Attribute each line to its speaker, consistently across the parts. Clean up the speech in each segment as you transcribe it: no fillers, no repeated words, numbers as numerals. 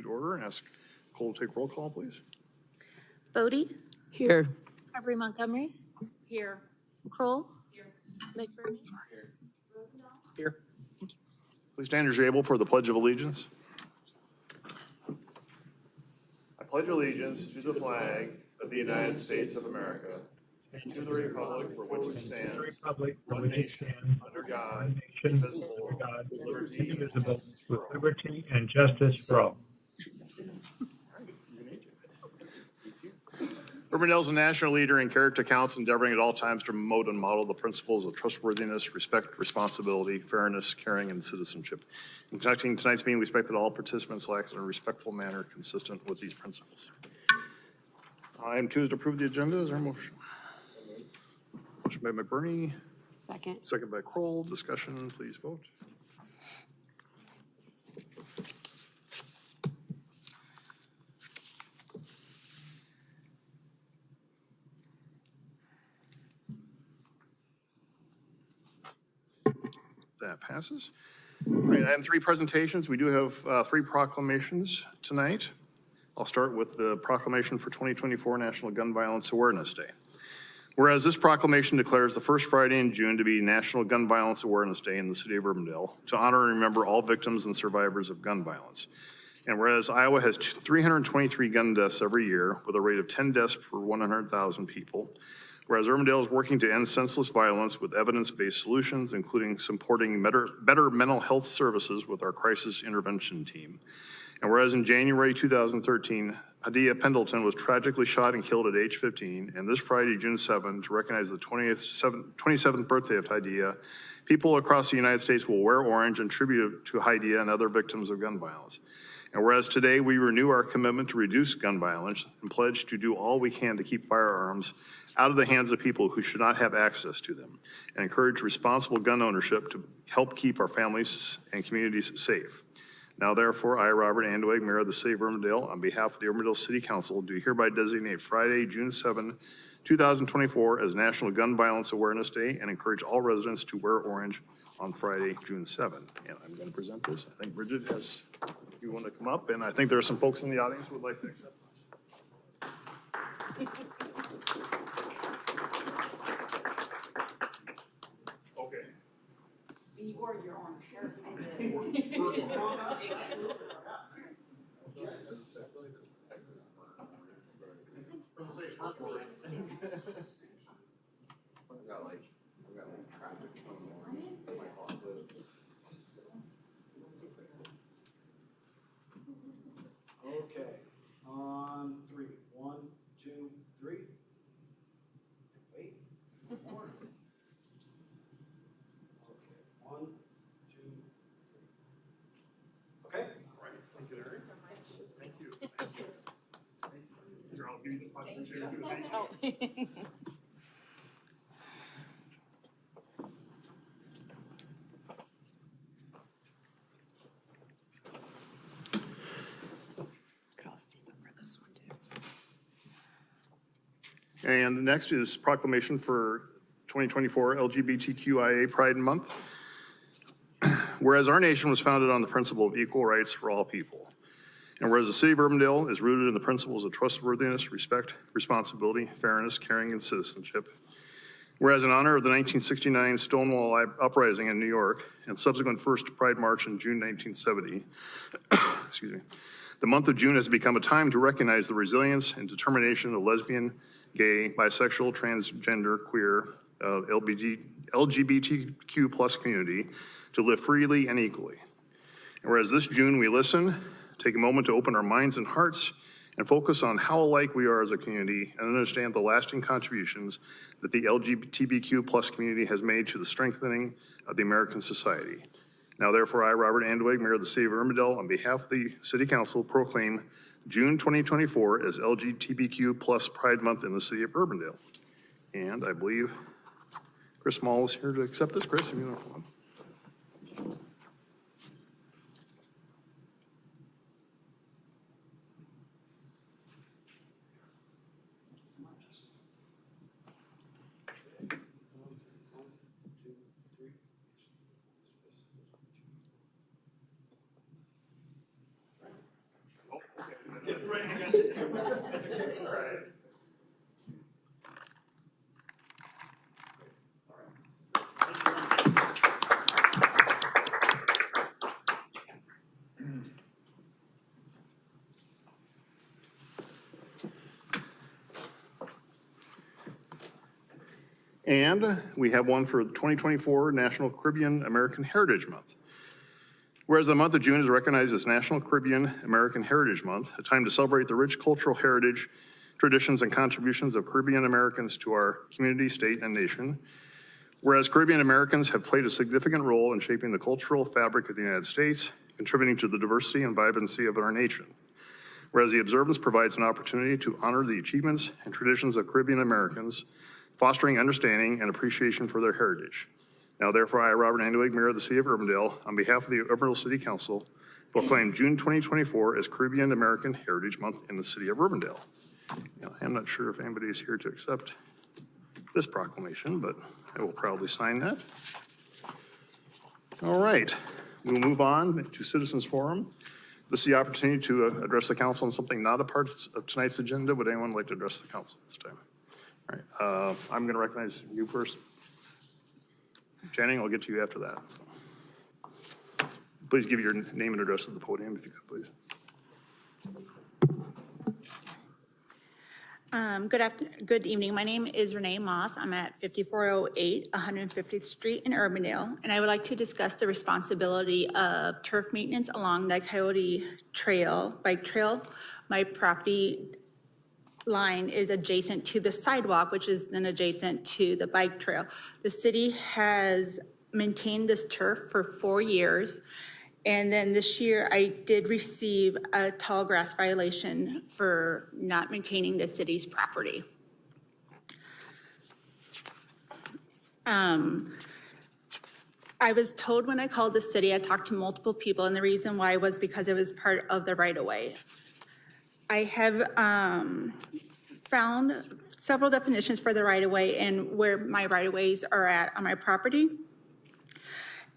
Speaker 1: to order and ask Cole to take roll call, please.
Speaker 2: Bodie,
Speaker 3: Here.
Speaker 2: Aubrey Montgomery,
Speaker 3: Here.
Speaker 2: Kroll, McBurney,
Speaker 3: Here.
Speaker 1: Please stand as you're able for the Pledge of Allegiance. I pledge allegiance to the flag of the United States of America and to the republic for which it stands, one nation, under God, indivisible, with liberty and justice
Speaker 4: with
Speaker 1: for all.
Speaker 4: liberty and justice for all.
Speaker 1: Urbandale is a national leader in character counts, endeavoring at all times to promote and model the principles of trustworthiness, respect, responsibility, fairness, caring, and citizenship. In conducting tonight's meeting, we expect that all participants will act in a respectful manner consistent with these principles. Item 2 is to approve the agenda. Is there a motion? Motion by McBurney,
Speaker 2: second.
Speaker 1: second by Kroll. Discussion, please vote. That passes. All right, item 3, presentations. We do have 3 proclamations tonight. I'll start with the proclamation for 2024 National Gun Violence Awareness Day. Whereas this proclamation declares the first Friday in June to be National Gun Violence Awareness Day in the city of Urbandale to honor and remember all victims and survivors of gun violence. And whereas Iowa has 323 gun deaths every year with a rate of 10 deaths per 100,000 people, whereas Urbandale is working to end senseless violence with evidence-based solutions, including supporting better mental health services with our crisis intervention team. And whereas in January 2013, Hadia Pendleton was tragically shot and killed at age 15, and this Friday, June 7, to recognize the 27th birthday of Hadia, people across the United States will wear orange in tribute to Hadia and other victims of gun violence. And whereas today we renew our commitment to reduce gun violence and pledge to do all we can to keep firearms out of the hands of people who should not have access to them, and encourage responsible gun ownership to help keep our families and communities safe. Now therefore, I, Robert Andweg, Mayor of the City of Urbandale, on behalf of the Urbandale City Council, do hereby designate Friday, June 7, 2024 as National Gun Violence Awareness Day and encourage all residents to wear orange on Friday, June 7. And I'm going to present this. I think Bridget has, you want to come up, and I think there are some folks in the audience who would like to accept this. Okay.
Speaker 3: You wore your orange shirt.
Speaker 5: Okay, on 3. 1, 2, 3. Wait. More. Okay. 1, 2, 3. Okay.
Speaker 1: All right, thank you, Eric. Thank you. Thank you. Here, I'll give you the pledge chair too. Thank you. And the next is proclamation for 2024 LGBTQIA Pride Month. Whereas our nation was founded on the principle of equal rights for all people. And whereas the city of Urbandale is rooted in the principles of trustworthiness, respect, responsibility, fairness, caring, and citizenship. Whereas in honor of the 1969 Stonewall Uprising in New York and subsequent first Pride March in June 1970, excuse me, the month of June has become a time to recognize the resilience and determination of lesbian, gay, bisexual, transgender, queer, LGBTQ plus community to live freely and equally. And whereas this June we listen, take a moment to open our minds and hearts and focus on how alike we are as a community and understand the lasting contributions that the LGBTQ plus community has made to the strengthening of the American society. Now therefore, I, Robert Andweg, Mayor of the City of Urbandale, on behalf of the City Council, proclaim June 2024 as LGBTQ plus Pride Month in the City of Urbandale. And I believe Chris Mall is here to accept this. Chris, if you want to come on. And we have one for 2024 National Caribbean American Heritage Month. Whereas the month of June is recognized as National Caribbean American Heritage Month, a time to celebrate the rich cultural heritage, traditions, and contributions of Caribbean Americans to our community, state, and nation. Whereas Caribbean Americans have played a significant role in shaping the cultural fabric of the United States, contributing to the diversity and vibrancy of our nation. Whereas the observance provides an opportunity to honor the achievements and traditions of Caribbean Americans, fostering understanding and appreciation for their heritage. Now therefore, I, Robert Andewig, Mayor of the City of Urbandale, on behalf of the Urbandale City Council, proclaim June 2024 as Caribbean American Heritage Month in the City of Urbandale. Now, I'm not sure if anybody is here to accept this proclamation, but I will proudly sign that. All right, we'll move on to Citizens Forum. This is the opportunity to address the council on something not a part of tonight's agenda. Would anyone like to address the council at this time? All right, I'm going to recognize you first. Channing, I'll get to you after that. So. Please give your name and address at the podium, if you could, please.
Speaker 6: Good evening. My name is Renee Moss. I'm at 5408 150th Street in Urbandale, and I would like to discuss the responsibility of turf maintenance along the Coyote Trail, bike trail. My property line is adjacent to the sidewalk, which is then adjacent to the bike trail. The city has maintained this turf for 4 years. And then this year, I did receive a tall grass violation for not maintaining the city's property. I was told when I called the city, I talked to multiple people, and the reason why was because it was part of the right-of-way. I have found several definitions for the right-of-way and where my right-of-ways are at on my property.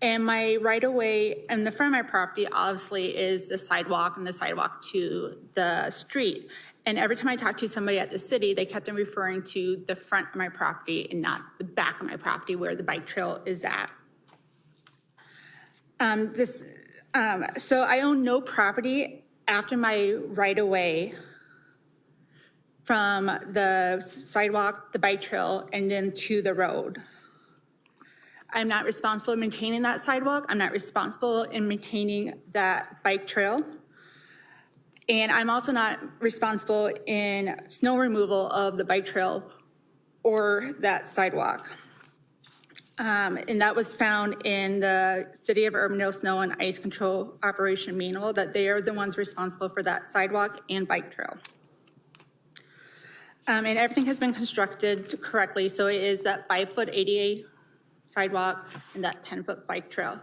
Speaker 6: And my right-of-way in the front of my property obviously is the sidewalk and the sidewalk to the street. And every time I talked to somebody at the city, they kept on referring to the front of my property and not the back of my property where the bike trail is at. So I own no property after my right-of-way from the sidewalk, the bike trail, and then to the road. I'm not responsible in maintaining that sidewalk. I'm not responsible in maintaining that bike trail. And I'm also not responsible in snow removal of the bike trail or that sidewalk. And that was found in the City of Urbandale Snow and Ice Control Operation Manual, that they are the ones responsible for that sidewalk and bike trail. And everything has been constructed correctly, so it is that 5-foot ADA sidewalk and that 10-foot bike trail.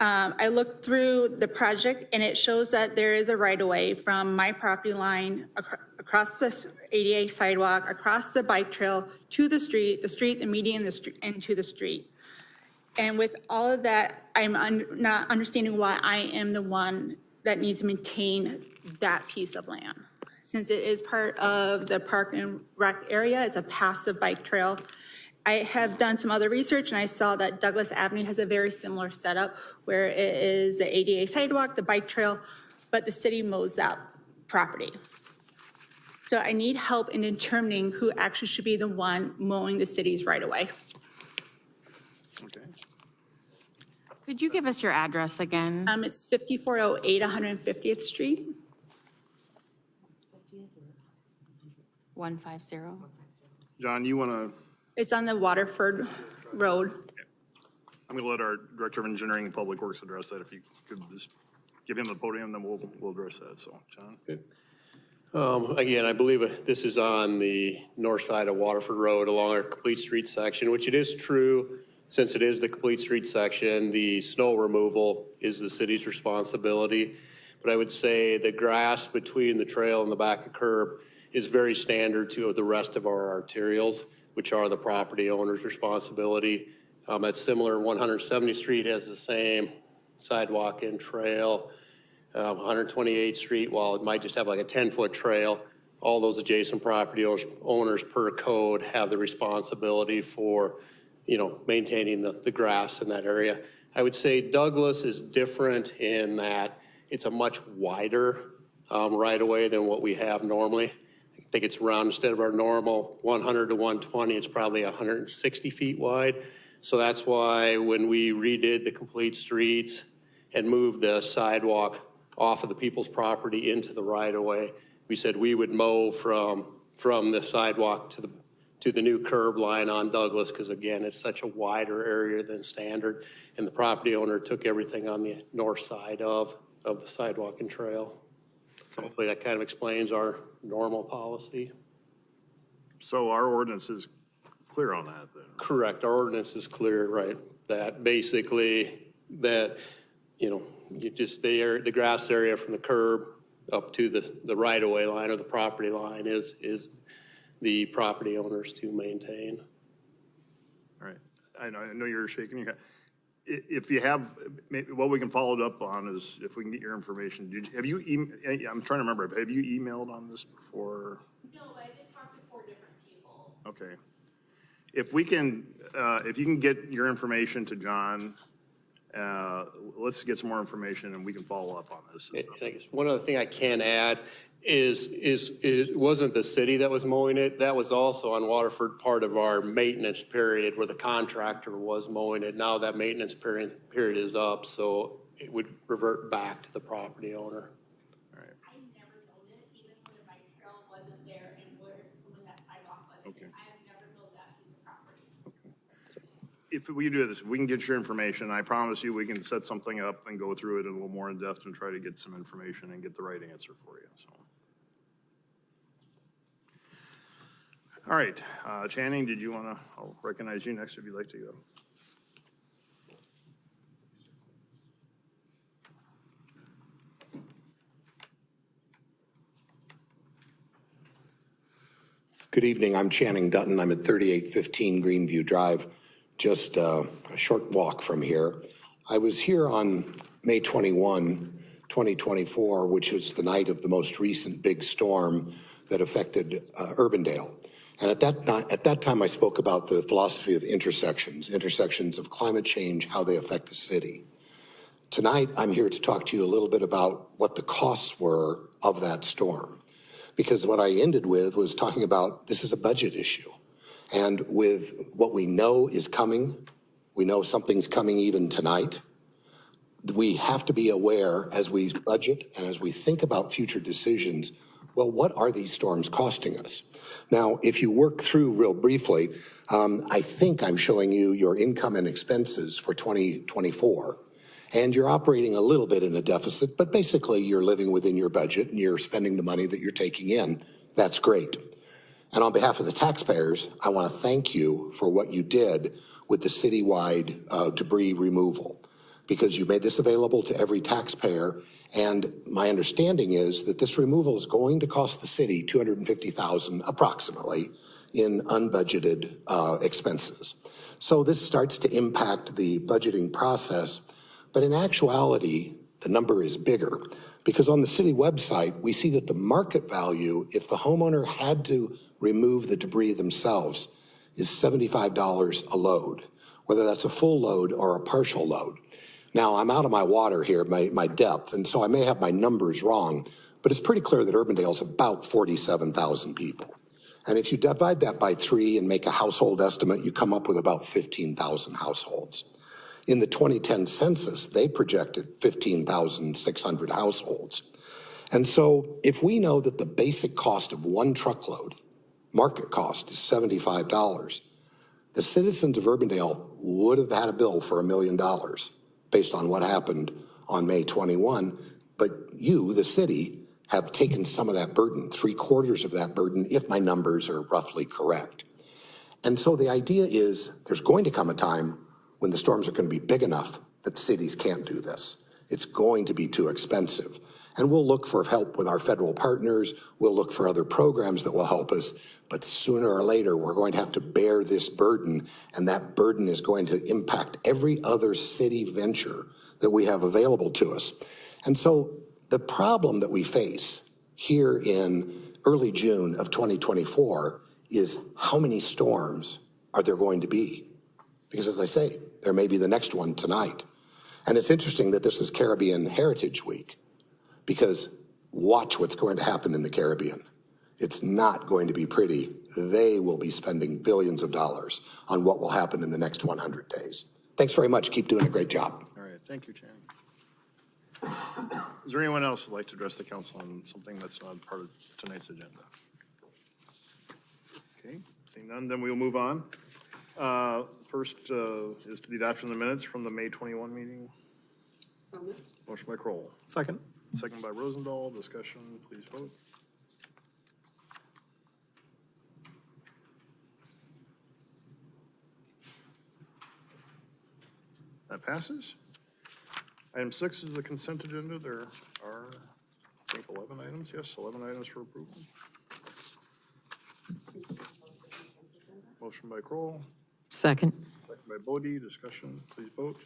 Speaker 6: I looked through the project and it shows that there is a right-of-way from my property line across the ADA sidewalk, across the bike trail to the street, the median, the street, and to the street. And with all of that, I'm not understanding why I am the one that needs to maintain that piece of land. Since it is part of the park and rec area, it's a passive bike trail. I have done some other research and I saw that Douglas Avenue has a very similar setup where it is the ADA sidewalk, the bike trail, but the city mows that property. So I need help in determining who actually should be the one mowing the city's right-of-way.
Speaker 1: Okay.
Speaker 7: Could you give us your address again?
Speaker 6: It's 5408 150th Street.
Speaker 7: 150?
Speaker 1: John, you want to?
Speaker 6: It's on the Waterford Road.
Speaker 1: I'm going to let our Director of Engineering and Public Works address that. If you could just give him the podium, then we'll address that. So, John.
Speaker 8: Again, I believe this is on the north side of Waterford Road along our complete street section, which it is true, since it is the complete street section, the snow removal is the city's responsibility. But I would say the grass between the trail and the back of curb is very standard to the rest of our arterials, which are the property owner's responsibility. At similar, 170th Street has the same sidewalk and trail. 128th Street, while it might just have like a 10-foot trail, all those adjacent property owners per code have the responsibility for, maintaining the grass in that area. I would say Douglas is different in that it's a much wider right-of-way than what we have normally. I think it's around, instead of our normal 100 to 120, it's probably 160 feet wide. So that's why when we redid the complete streets and moved the sidewalk off of the people's property into the right-of-way, we said we would mow from the sidewalk to the new curb line on Douglas, because again, it's such a wider area than standard, and the property owner took everything on the north side of the sidewalk and trail. So hopefully that kind of explains our normal policy.
Speaker 1: So our ordinance is clear on that then?
Speaker 8: Correct, our ordinance is clear, right, that basically that, you just, the grass area from the curb up to the right-of-way line or the property line is the property owners to maintain.
Speaker 1: All right. I know you're shaking your head. If you have, maybe what we can follow it up on is if we can get your information. I'm trying to remember, have you emailed on this before?
Speaker 3: No, but I did talk to 4 different people.
Speaker 1: Okay. If we can, if you can get your information to John, let's get some more information and we can follow up on this.
Speaker 8: I guess one other thing I can add is it wasn't the city that was mowing it. That was also on Waterford, part of our maintenance period where the contractor was mowing it. Now that maintenance period is up, so it would revert back to the property owner.
Speaker 3: I never known it, even when the bike trail wasn't there and when that sidewalk wasn't there. I have never known that piece of property.
Speaker 1: If we do this, if we can get your information, I promise you we can set something up and go through it a little more in depth and try to get some information and get the right answer for you. So. All right, Channing, did you want to, I'll recognize you next if you'd like to go.
Speaker 9: Good evening, I'm Channing Dutton. I'm at 3815 Greenview Drive, just a short walk from here. I was here on May 21, 2024, which was the night of the most recent big storm that affected Urbandale. And at that time, I spoke about the philosophy of intersections of climate change, how they affect the city. Tonight, I'm here to talk to you a little bit about what the costs were of that storm. Because what I ended with was talking about this is a budget issue. And with what we know is coming, we know something's coming even tonight. We have to be aware as we budget and as we think about future decisions, well, what are these storms costing us? Now, if you work through real briefly, I think I'm showing you your income and expenses for 2024. And you're operating a little bit in a deficit, but basically you're living within your budget and you're spending the money that you're taking in. That's great. And on behalf of the taxpayers, I want to thank you for what you did with the citywide debris removal, because you made this available to every taxpayer. And my understanding is that this removal is going to cost the city $250,000 approximately in unbudgeted expenses. So this starts to impact the budgeting process. But in actuality, the number is bigger, because on the city website, we see that the market value, if the homeowner had to remove the debris themselves, is $75 a load, whether that's a full load or a partial load. Now, I'm out of my water here, my depth, and so I may have my numbers wrong, but it's pretty clear that Urbandale is about 47,000 people. And if you divide that by 3 and make a household estimate, you come up with about 15,000 households. In the 2010 census, they projected 15,600 households. And so if we know that the basic cost of one truckload, market cost, is $75, the citizens of Urbandale would have had a bill for $1 million based on what happened on May 21. But you, the city, have taken some of that burden, 3/4 of that burden, if my numbers are roughly correct. And so the idea is there's going to come a time when the storms are going to be big enough that cities can't do this. It's going to be too expensive. And we'll look for help with our federal partners. We'll look for other programs that will help us. But sooner or later, we're going to have to bear this burden, and that burden is going to impact every other city venture that we have available to us. And so The problem that we face here in early June of 2024 is how many storms are there going to be? Because as I say, there may be the next one tonight. And it's interesting that this is Caribbean Heritage Week, because watch what's going to happen in the Caribbean. It's not going to be pretty. They will be spending billions of dollars on what will happen in the next 100 days. Thanks very much. Keep doing a great job.
Speaker 1: All right, thank you, Channing. Is there anyone else who'd like to address the council on something that's not part of tonight's agenda? Okay, seeing none, then we'll move on. First is to the adoption of the minutes from the May 21 meeting.
Speaker 10: So moved.
Speaker 1: Motion by Kroll.
Speaker 11: Second.
Speaker 1: Second by Rosendahl. Discussion, please vote. That passes. Item 6 is the consent agenda. There are, I think, 11 items. Yes, 11 items for approval. Motion by Kroll,
Speaker 10: Second.
Speaker 1: second by Bodie. Discussion, please vote.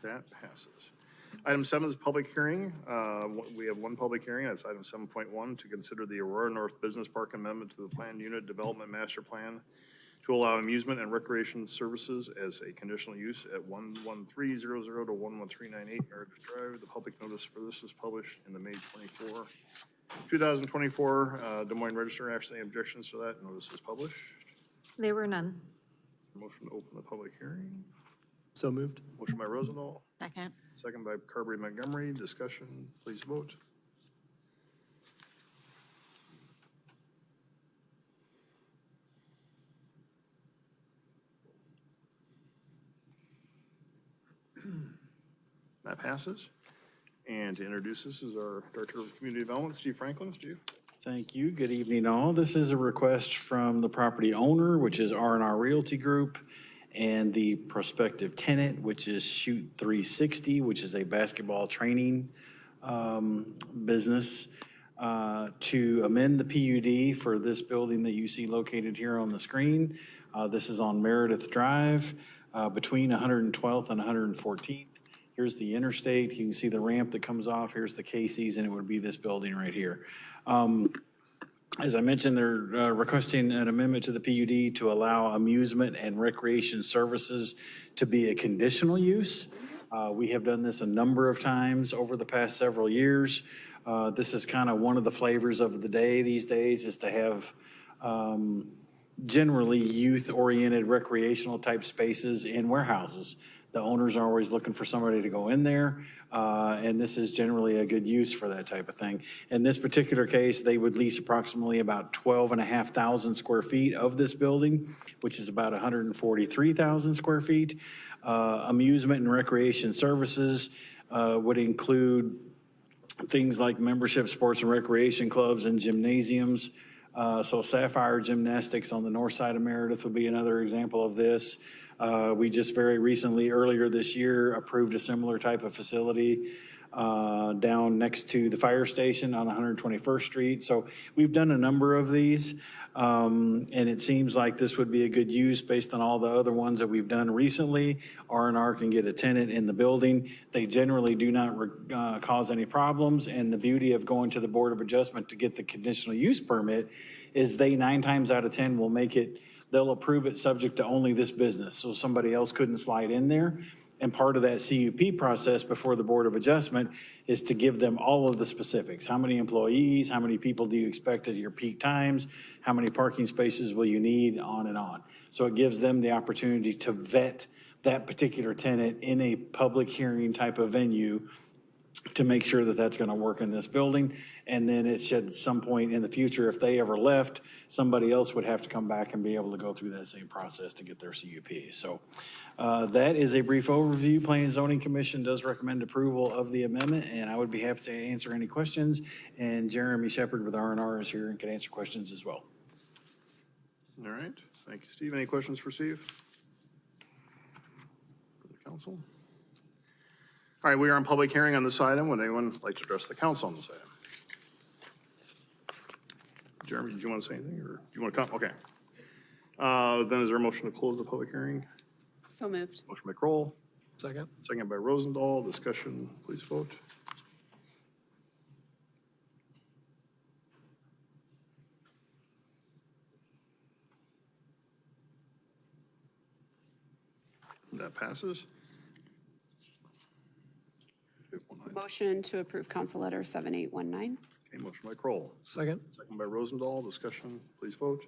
Speaker 1: That passes. Item 7 is public hearing. We have one public hearing. That's item 7.1, to consider the Aurora North Business Park amendment to the Planned Unit Development Master Plan to allow amusement and recreation services as a conditional use at 11300 to 11398 Meredith Drive. The public notice for this is published in the May 2024 Des Moines Register. Actually, objections to that notice is published.
Speaker 2: There were none.
Speaker 1: Motion to open the public hearing.
Speaker 11: So moved.
Speaker 1: Motion by Rosendahl,
Speaker 7: Second.
Speaker 1: second by Carberry Montgomery. Discussion, please vote. That passes. And to introduce this is our Director of Community Development, Steve Franklin. Steve?
Speaker 12: Thank you. Good evening, all. This is a request from the property owner, which is R&R Realty Group, and the prospective tenant, which is Shoot 360, which is a basketball training business, to amend the PUD for this building that you see located here on the screen. This is on Meredith Drive, between 112th and 114th. Here's the interstate. You can see the ramp that comes off. Here's the Casey's, and it would be this building right here. As I mentioned, they're requesting an amendment to the PUD to allow amusement and recreation services to be a conditional use. We have done this a number of times over the past several years. This is kind of one of the flavors of the day these days, is to have generally youth-oriented recreational type spaces in warehouses. The owners are always looking for somebody to go in there, and this is generally a good use for that type of thing. In this particular case, they would lease approximately about 12,500 square feet of this building, which is about 143,000 square feet. Amusement and recreation services would include things like membership, sports and recreation clubs and gymnasiums. So Sapphire Gymnastics on the north side of Meredith would be another example of this. We just very recently, earlier this year, approved a similar type of facility down next to the fire station on 121st Street. So we've done a number of these, and it seems like this would be a good use based on all the other ones that we've done recently. R&R can get a tenant in the building. They generally do not cause any problems, and the beauty of going to the Board of Adjustment to get the conditional use permit is they 9 times out of 10 will make it. They'll approve it subject to only this business, so somebody else couldn't slide in there. And part of that CUP process before the Board of Adjustment is to give them all of the specifics. How many employees, how many people do you expect at your peak times, how many parking spaces will you need, on and on. So it gives them the opportunity to vet that particular tenant in a public hearing type of venue to make sure that that's going to work in this building. And then it should, at some point in the future, if they ever left, somebody else would have to come back and be able to go through that same process to get their CUP. So that is a brief overview. Planning and Zoning Commission does recommend approval of the amendment, and I would be happy to answer any questions. And Jeremy Shepard with R&R is here and can answer questions as well.
Speaker 1: All right, thank you, Steve. Any questions for Steve? For the council? All right, we are on public hearing on this item. Would anyone like to address the council on this item? Jeremy, did you want to say anything, or do you want to come? Okay. Then is there a motion to close the public hearing?
Speaker 10: So moved.
Speaker 1: Motion by Kroll,
Speaker 5: Second.
Speaker 1: second by Rosendahl. Discussion, please vote. That passes.
Speaker 10: Motion to approve council letter 7819.
Speaker 1: Okay, motion by Kroll,
Speaker 5: Second.
Speaker 1: second by Rosendahl. Discussion, please vote.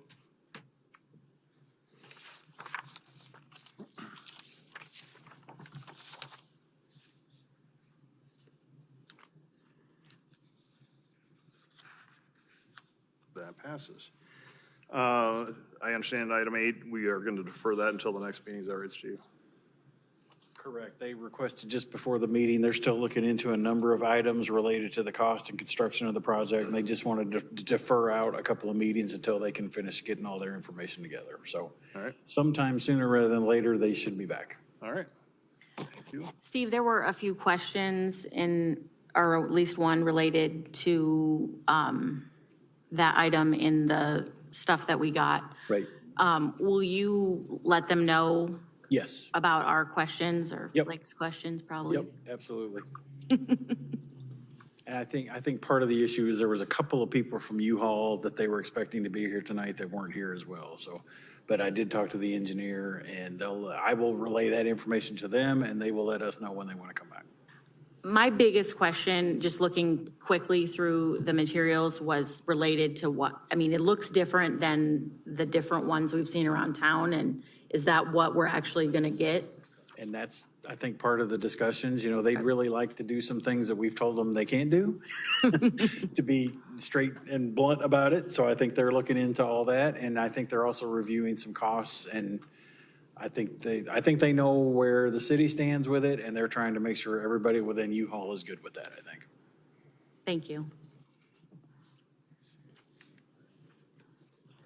Speaker 1: That passes. I understand item 8, we are going to defer that until the next meeting. Is that right, Steve?
Speaker 12: Correct. They requested just before the meeting, they're still looking into a number of items related to the cost and construction of the project, and they just wanted to defer out a couple of meetings until they can finish getting all their information together. So
Speaker 1: All right,
Speaker 12: sometime sooner rather than later, they should be back.
Speaker 1: all right. Thank you.
Speaker 7: Steve, there were a few questions or at least one related to that item in the stuff that we got.
Speaker 12: Right.
Speaker 7: Will you let them know
Speaker 12: Yes.
Speaker 7: about our questions or
Speaker 12: Yep.
Speaker 7: Blake's questions probably?
Speaker 12: Yep, absolutely. And I think part of the issue is there was a couple of people from U-Haul that they were expecting to be here tonight that weren't here as well, so. But I did talk to the engineer, and I will relay that information to them, and they will let us know when they want to come back.
Speaker 7: My biggest question, just looking quickly through the materials, was related to it looks different than the different ones we've seen around town, and is that what we're actually going to get?
Speaker 12: And that's, I think, part of the discussions. They'd really like to do some things that we've told them they can't do, to be straight and blunt about it. So I think they're looking into all that, and I think they're also reviewing some costs, and I think they know where the city stands with it, and they're trying to make sure everybody within U-Haul is good with that, I think.
Speaker 7: Thank you.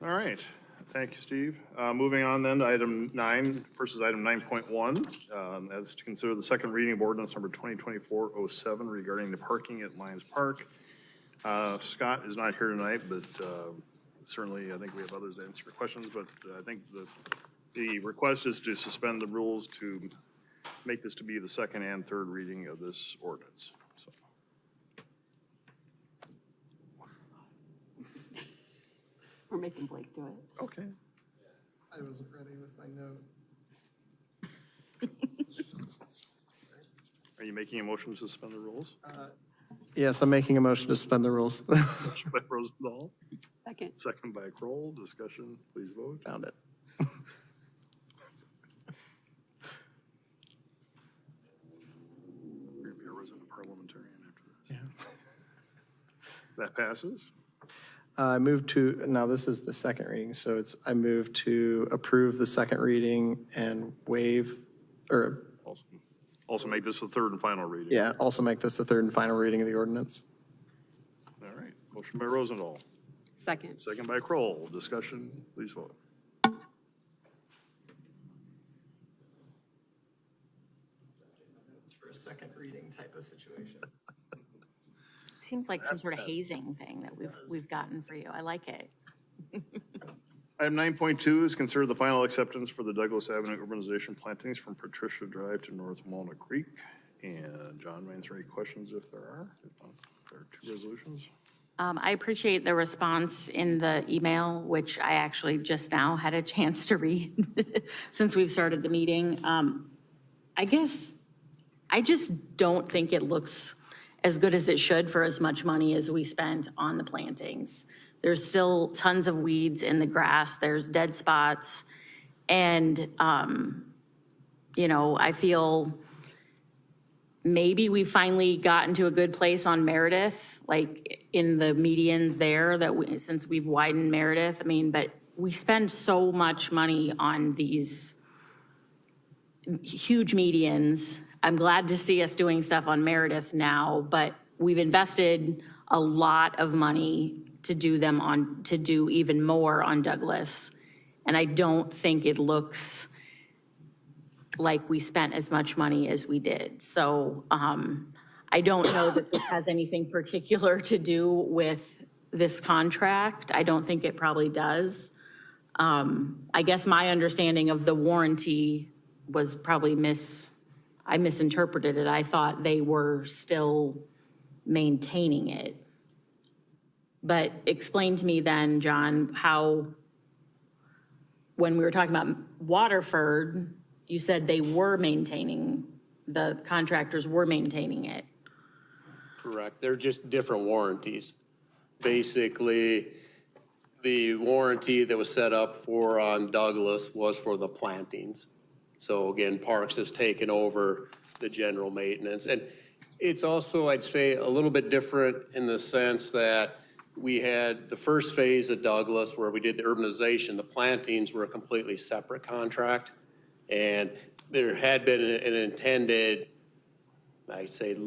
Speaker 1: All right, thank you, Steve. Moving on then to item 9 versus item 9.1, as to consider the second reading of ordinance number 2024-07 regarding the parking at Lions Park. Scott is not here tonight, but certainly I think we have others to answer questions, but I think the request is to suspend the rules to make this to be the second and third reading of this ordinance. So,
Speaker 10: We're making Blake do it.
Speaker 1: okay.
Speaker 5: I wasn't ready with my note.
Speaker 1: Are you making a motion to suspend the rules?
Speaker 5: Yes, I'm making a motion to suspend the rules.
Speaker 1: Motion by Rosendahl,
Speaker 10: Second.
Speaker 1: second by Kroll. Discussion, please vote.
Speaker 5: Found it.
Speaker 1: You're gonna be a resident parliamentarian after this. That passes.
Speaker 11: I move to, now this is the second reading, so I move to approve the second reading and waive, or,
Speaker 1: Also make this the third and final reading.
Speaker 11: yeah, also make this the third and final reading of the ordinance.
Speaker 1: All right, motion by Rosendahl,
Speaker 10: Second.
Speaker 1: second by Kroll. Discussion, please vote.
Speaker 11: For a second reading type of situation.
Speaker 7: Seems like some sort of hazing thing that we've gotten for you. I like it.
Speaker 1: Item 9.2 is consider the final acceptance for the Douglas Avenue urbanization plantings from Patricia Drive to North Walnut Creek. And John, may I answer any questions if there are? There are 2 resolutions.
Speaker 7: I appreciate the response in the email, which I actually just now had a chance to read since we've started the meeting. I guess I just don't think it looks as good as it should for as much money as we spent on the plantings. There's still tons of weeds in the grass. There's dead spots. And, I feel maybe we finally gotten to a good place on Meredith, like in the medians there since we've widened Meredith. But we spend so much money on these huge medians. I'm glad to see us doing stuff on Meredith now, but we've invested a lot of money to do even more on Douglas. And I don't think it looks like we spent as much money as we did. So I don't know that this has anything particular to do with this contract. I don't think it probably does. I guess my understanding of the warranty was probably I misinterpreted it. I thought they were still maintaining it. But explain to me then, John, how, when we were talking about Waterford, you said they were maintaining, the contractors were maintaining it.
Speaker 8: Correct. They're just different warranties. Basically, the warranty that was set up for on Douglas was for the plantings. So again, Parks has taken over the general maintenance. And it's also, I'd say, a little bit different in the sense that we had the first phase of Douglas where we did the urbanization. The plantings were a completely separate contract. And there had been an intended, I'd say,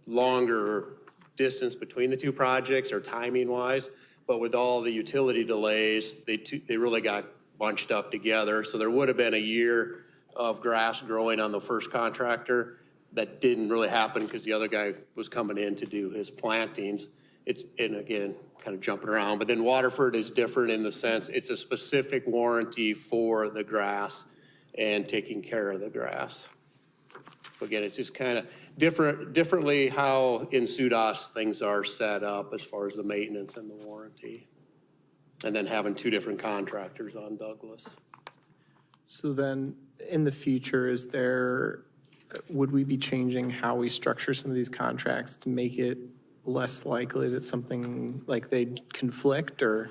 Speaker 8: longer distance between the two projects or timing wise. But with all the utility delays, they really got bunched up together. So there would have been a year of grass growing on the first contractor. That didn't really happen because the other guy was coming in to do his plantings. And again, kind of jumping around. But then Waterford is different in the sense it's a specific warranty for the grass and taking care of the grass. So again, it's just kind of differently how in SUDAS things are set up as far as the maintenance and the warranty. And then having two different contractors on Douglas.
Speaker 11: So then, in the future, would we be changing how we structure some of these contracts to make it less likely that something like they'd conflict, or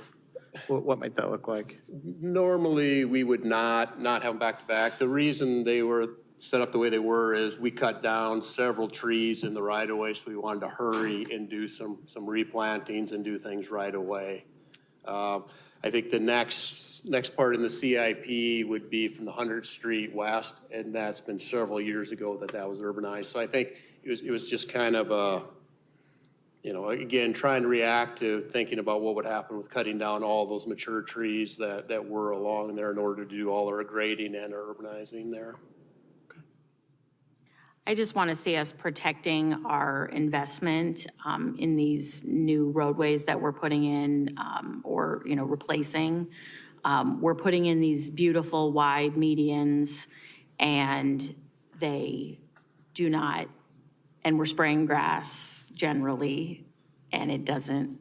Speaker 11: what might that look like?
Speaker 8: Normally, we would not have them back to back. The reason they were set up the way they were is we cut down several trees in the right of way, so we wanted to hurry and do some replantings and do things right away. I think the next part in the CIP would be from the 100th Street West, and that's been several years ago that was urbanized. So I think it was just kind of a, again, trying to react to thinking about what would happen with cutting down all those mature trees that were along there in order to do all our grading and our urbanizing there.
Speaker 7: I just want to see us protecting our investment in these new roadways that we're putting in or, replacing. We're putting in these beautiful wide medians and they do not, and we're spraying grass generally and it doesn't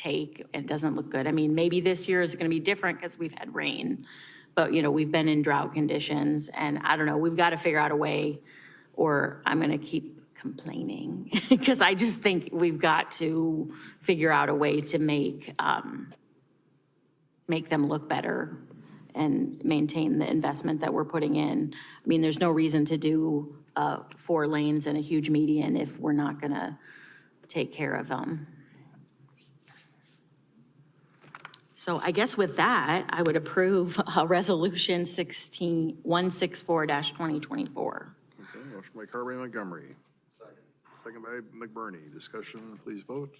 Speaker 7: it doesn't look good. I mean, maybe this year is going to be different because we've had rain, but, we've been in drought conditions and I don't know, we've got to figure out a way, or I'm going to keep complaining because I just think we've got to figure out a way to make them look better and maintain the investment that we're putting in. I mean, there's no reason to do 4 lanes and a huge median if we're not going to take care of them. So I guess with that, I would approve Resolution 164-2024.
Speaker 1: Okay, motion by Carberry Montgomery. Second by McBurney. Discussion, please vote.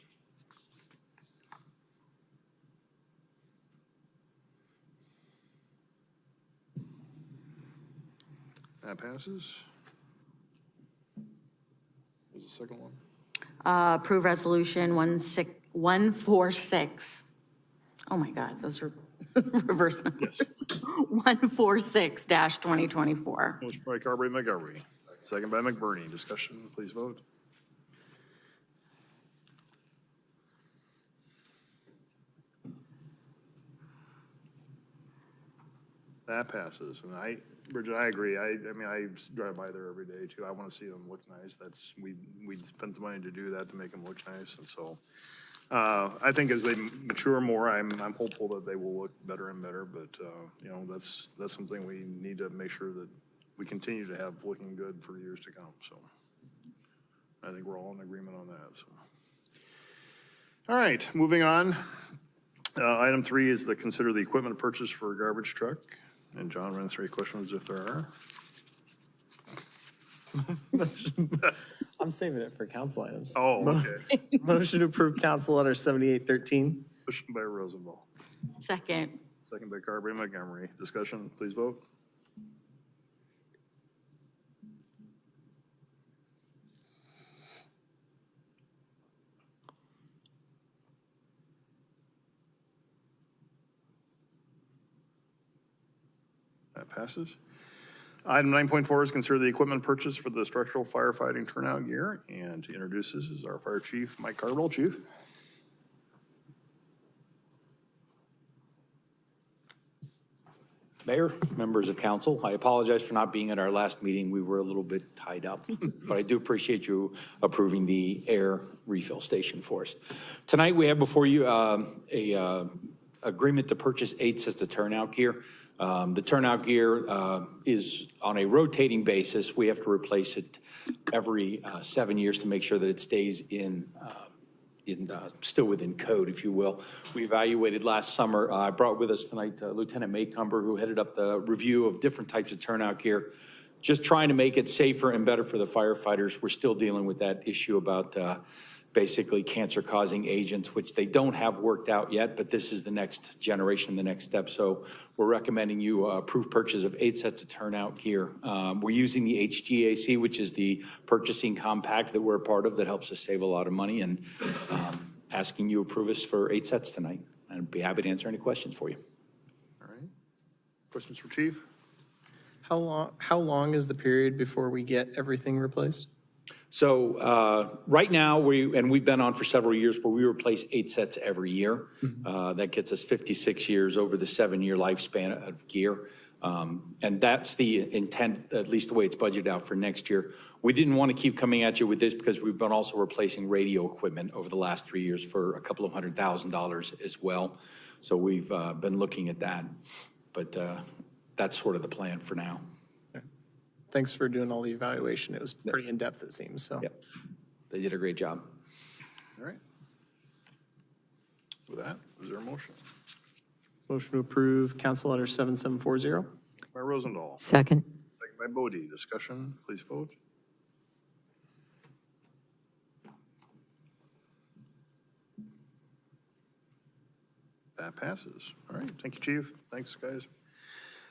Speaker 1: That passes. There's a second one.
Speaker 7: Approve Resolution 146. Oh my God, those are reverse numbers.
Speaker 1: Yes.
Speaker 7: 146-2024.
Speaker 1: Motion by Carberry Montgomery. Second by McBurney. Discussion, please vote. That passes. And Bridget, I agree. I mean, I drive by there every day too. I want to see them look nice. We spent the money to do that, to make them look nice. And so I think as they mature more, I'm hopeful that they will look better and better. But that's something we need to make sure that we continue to have looking good for years to come. So I think we're all in agreement on that. So, all right, moving on. Item 3 is consider the equipment purchase for a garbage truck. And John will answer any questions if there are.
Speaker 11: I'm saving it for council items.
Speaker 1: Oh, okay.
Speaker 11: Motion to approve council letter 7813.
Speaker 1: Motion by Rosenbaum.
Speaker 7: Second.
Speaker 1: Second by Carberry Montgomery. Discussion, please vote. passes. Item 9.4 is consider the equipment purchase for the structural firefighting turnout gear. And to introduce this is our Fire Chief, Mike Cardwell. Chief.
Speaker 13: Mayor, members of council, I apologize for not being at our last meeting. We were a little bit tied up, but I do appreciate you approving the air refill station for us. Tonight, we have before you a agreement to purchase 8 sets of turnout gear. The turnout gear is on a rotating basis. We have to replace it every 7 years to make sure that it stays still within code, if you will. We evaluated last summer. I brought with us tonight Lieutenant Maycumber, who headed up the review of different types of turnout gear, just trying to make it safer and better for the firefighters. We're still dealing with that issue about basically cancer-causing agents, which they don't have worked out yet, but this is the next generation, the next step. So we're recommending you approve purchase of 8 sets of turnout gear. We're using the HGAC, which is the purchasing compact that we're a part of that helps us save a lot of money, and asking you approve us for 8 sets tonight. And I'd be happy to answer any questions for you.
Speaker 1: All right. Questions for Chief?
Speaker 11: How long is the period before we get everything replaced?
Speaker 13: So right now, we've been on for several years where we replace 8 sets every year. That gets us 56 years over the 7-year lifespan of gear. And that's the intent, at least the way it's budgeted out for next year. We didn't want to keep coming at you with this because we've been also replacing radio equipment over the last 3 years for a couple of $100,000 as well. So we've been looking at that. But that's sort of the plan for now.
Speaker 11: Thanks for doing all the evaluation. It was pretty in-depth, it seems, so.
Speaker 13: Yep. They did a great job.
Speaker 1: All right. With that, is there a motion?
Speaker 5: Motion to approve Council Letter 7740.
Speaker 1: By Rosendahl.
Speaker 2: Second.
Speaker 1: Second by Bodie. Discussion, please vote. That passes. All right, thank you, Chief. Thanks, guys.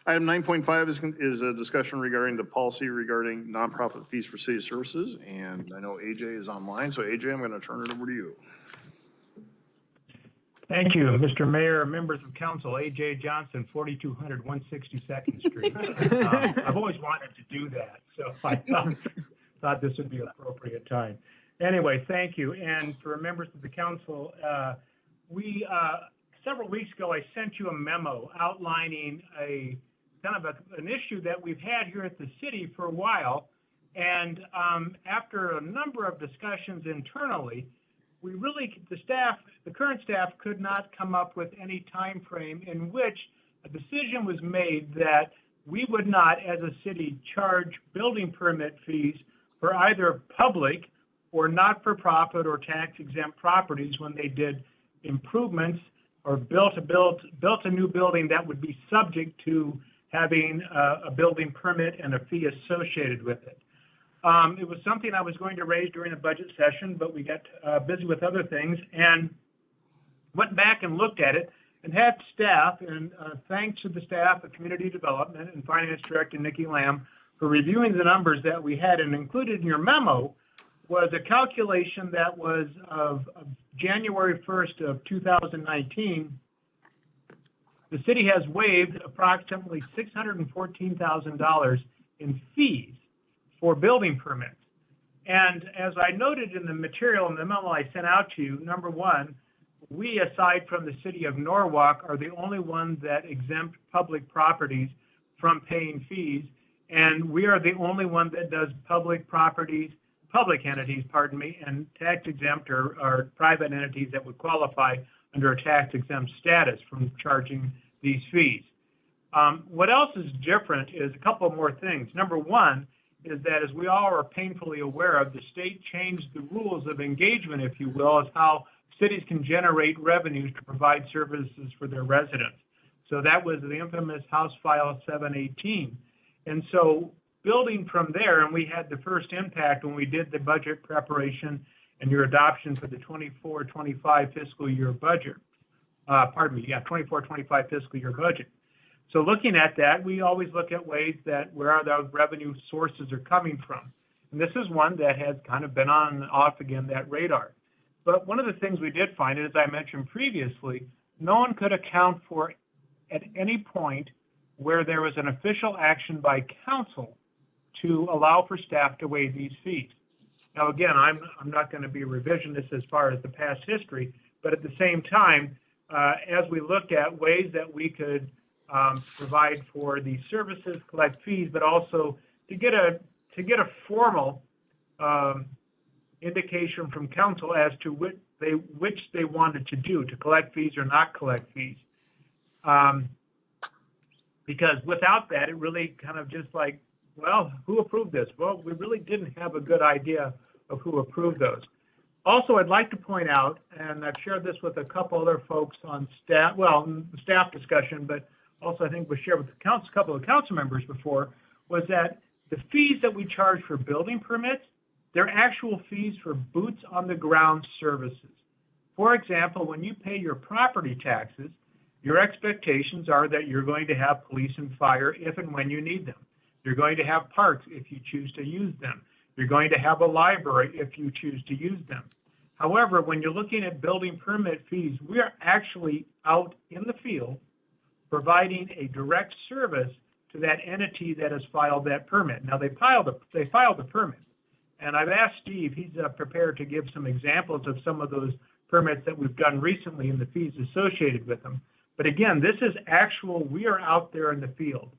Speaker 1: Item 9.5 is a discussion regarding the policy regarding nonprofit fees for city services, and I know AJ is online, so AJ, I'm going to turn it over to you.
Speaker 4: Thank you, Mr. Mayor, members of council. A.J. Johnson, 4200 162nd Street. I've always wanted to do that, so I thought this would be an appropriate time. Anyway, thank you. And for members of the council, several weeks ago, I sent you a memo outlining an issue that we've had here at the city for a while. And after a number of discussions internally, the current staff could not come up with any time frame in which a decision was made that we would not, as a city, charge building permit fees for either public or not-for-profit or tax-exempt properties when they did improvements or built a new building that would be subject to having a building permit and a fee associated with it. It was something I was going to raise during the budget session, but we got busy with other things and went back and looked at it and had staff, and thanks to the staff of Community Development and Finance Director Nikki Lamb for reviewing the numbers that we had, and included in your memo was a calculation that was of January 1st of 2019. The city has waived approximately $614,000 in fees for building permits. And as I noted in the material in the memo I sent out to you, number one, we, aside from the city of Norwalk, are the only one that exempt public properties from paying fees. And we are the only one that does public entities, and tax exempt or private entities that would qualify under a tax exempt status from charging these fees. What else is different is a couple more things. Number one is that, as we all are painfully aware of, the state changed the rules of engagement, if you will, as how cities can generate revenues to provide services for their residents. So that was the infamous House File 718. And so building from there, and we had the first impact when we did the budget preparation and your adoption for the 24-25 fiscal year budget. 24-25 fiscal year budget. So looking at that, we always look at ways that where those revenue sources are coming from. And this is one that has kind of been on and off again, that radar. But one of the things we did find, as I mentioned previously, no one could account for at any point where there was an official action by council to allow for staff to waive these fees. Now, again, I'm not going to be revisionist as far as the past history, but at the same time, as we look at ways that we could provide for these services, collect fees, but also to get a formal indication from council as to which they wanted to do, to collect fees or not collect fees. Because without that, it really kind of just like, well, who approved this? Well, we really didn't have a good idea of who approved those. Also, I'd like to point out, and I've shared this with a couple other folks on staff, staff discussion, but also I think was shared with a couple of council members before, was that the fees that we charge for building permits, they're actual fees for boots on the ground services. For example, when you pay your property taxes, your expectations are that you're going to have police and fire if and when you need them. You're going to have parks if you choose to use them. You're going to have a library if you choose to use them. However, when you're looking at building permit fees, we are actually out in the field providing a direct service to that entity that has filed that permit. Now, they filed the permit, and I've asked Steve, he's prepared to give some examples of some of those permits that we've done recently and the fees associated with them. But again, this is actual, we are out there in the field.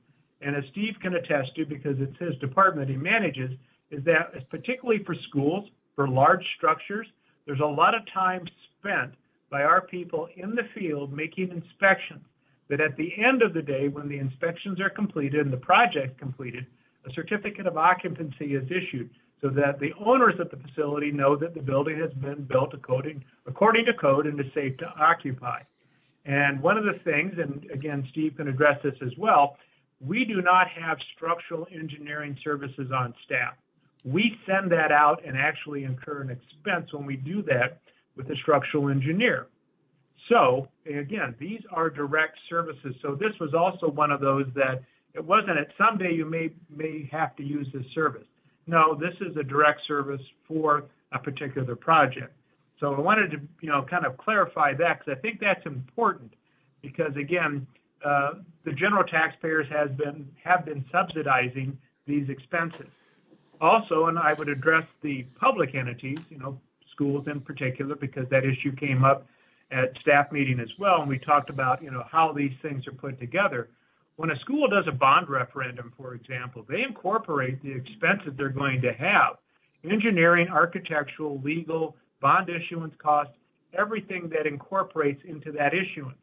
Speaker 4: And as Steve can attest to, because it's his department he manages, is that particularly for schools, for large structures, there's a lot of time spent by our people in the field making inspections, that at the end of the day, when the inspections are completed and the project completed, a certificate of occupancy is issued so that the owners of the facility know that the building has been built according to code and is safe to occupy. And one of the things, and again, Steve can address this as well, we do not have structural engineering services on staff. We send that out and actually incur an expense when we do that with a structural engineer. So again, these are direct services. So this was also one of those that it wasn't that someday you may have to use this service. No, this is a direct service for a particular project. So I wanted to, kind of clarify that, because I think that's important, because again, the general taxpayers have been subsidizing these expenses. Also, and I would address the public entities, schools in particular, because that issue came up at staff meeting as well, and we talked about, how these things are put together. When a school does a bond referendum, for example, they incorporate the expenses they're going to have, engineering, architectural, legal, bond issuance costs, everything that incorporates into that issuance.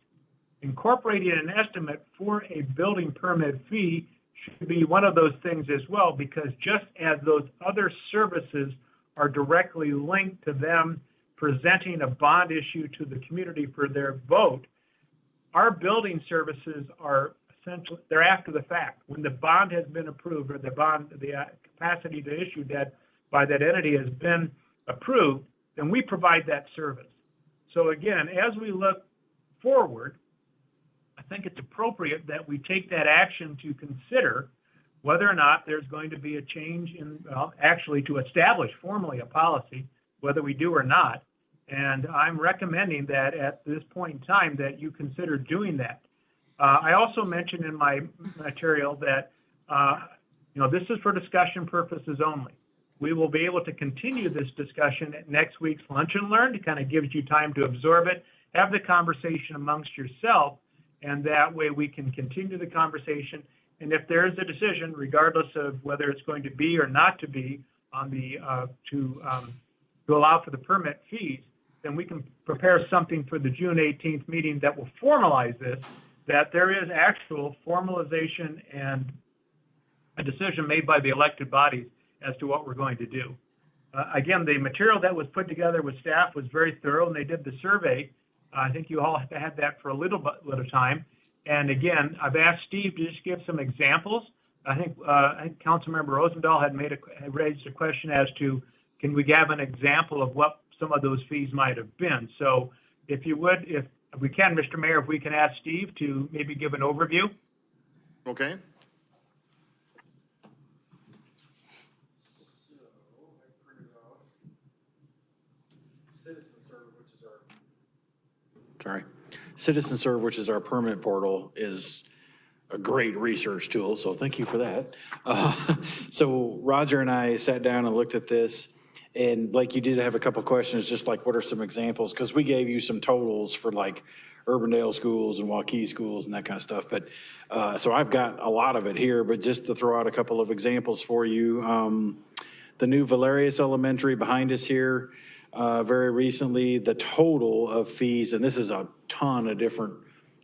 Speaker 4: Incorporating an estimate for a building permit fee should be one of those things as well, because just as those other services are directly linked to them presenting a bond issue to the community for their vote, our building services are essentially, they're after the fact. When the bond has been approved, or the capacity to issue that by that entity has been approved, then we provide that service. So again, as we look forward, I think it's appropriate that we take that action to consider whether or not there's going to be a change in, actually to establish formally a policy, whether we do or not. And I'm recommending that at this point in time that you consider doing that. I also mentioned in my material that, this is for discussion purposes only. We will be able to continue this discussion at next week's Lunch and Learn to kind of give you time to absorb it, have the conversation amongst yourself, and that way we can continue the conversation. And if there is a decision, regardless of whether it's going to be or not to be on the to allow for the permit fees, then we can prepare something for the June 18th meeting that will formalize this, that there is actual formalization and a decision made by the elected bodies as to what we're going to do. Again, the material that was put together with staff was very thorough, and they did the survey. I think you all had that for a little bit of time. And again, I've asked Steve to just give some examples. I think Councilmember Rosendahl had raised a question as to, can we have an example of what some of those fees might have been? So if you would, if we can, Mr. Mayor, if we can ask Steve to maybe give an overview.
Speaker 1: Okay.
Speaker 12: Citizen Serve, which is our permit portal, is a great research tool, so thank you for that. So Roger and I sat down and looked at this, and Blake, you did have a couple questions, just like what are some examples? Because we gave you some totals for like Urbandale schools and Waukee schools and that kind of stuff. But, so I've got a lot of it here, but just to throw out a couple of examples for you. The new Valerius Elementary behind us here, very recently, the total of fees, and this is a ton of different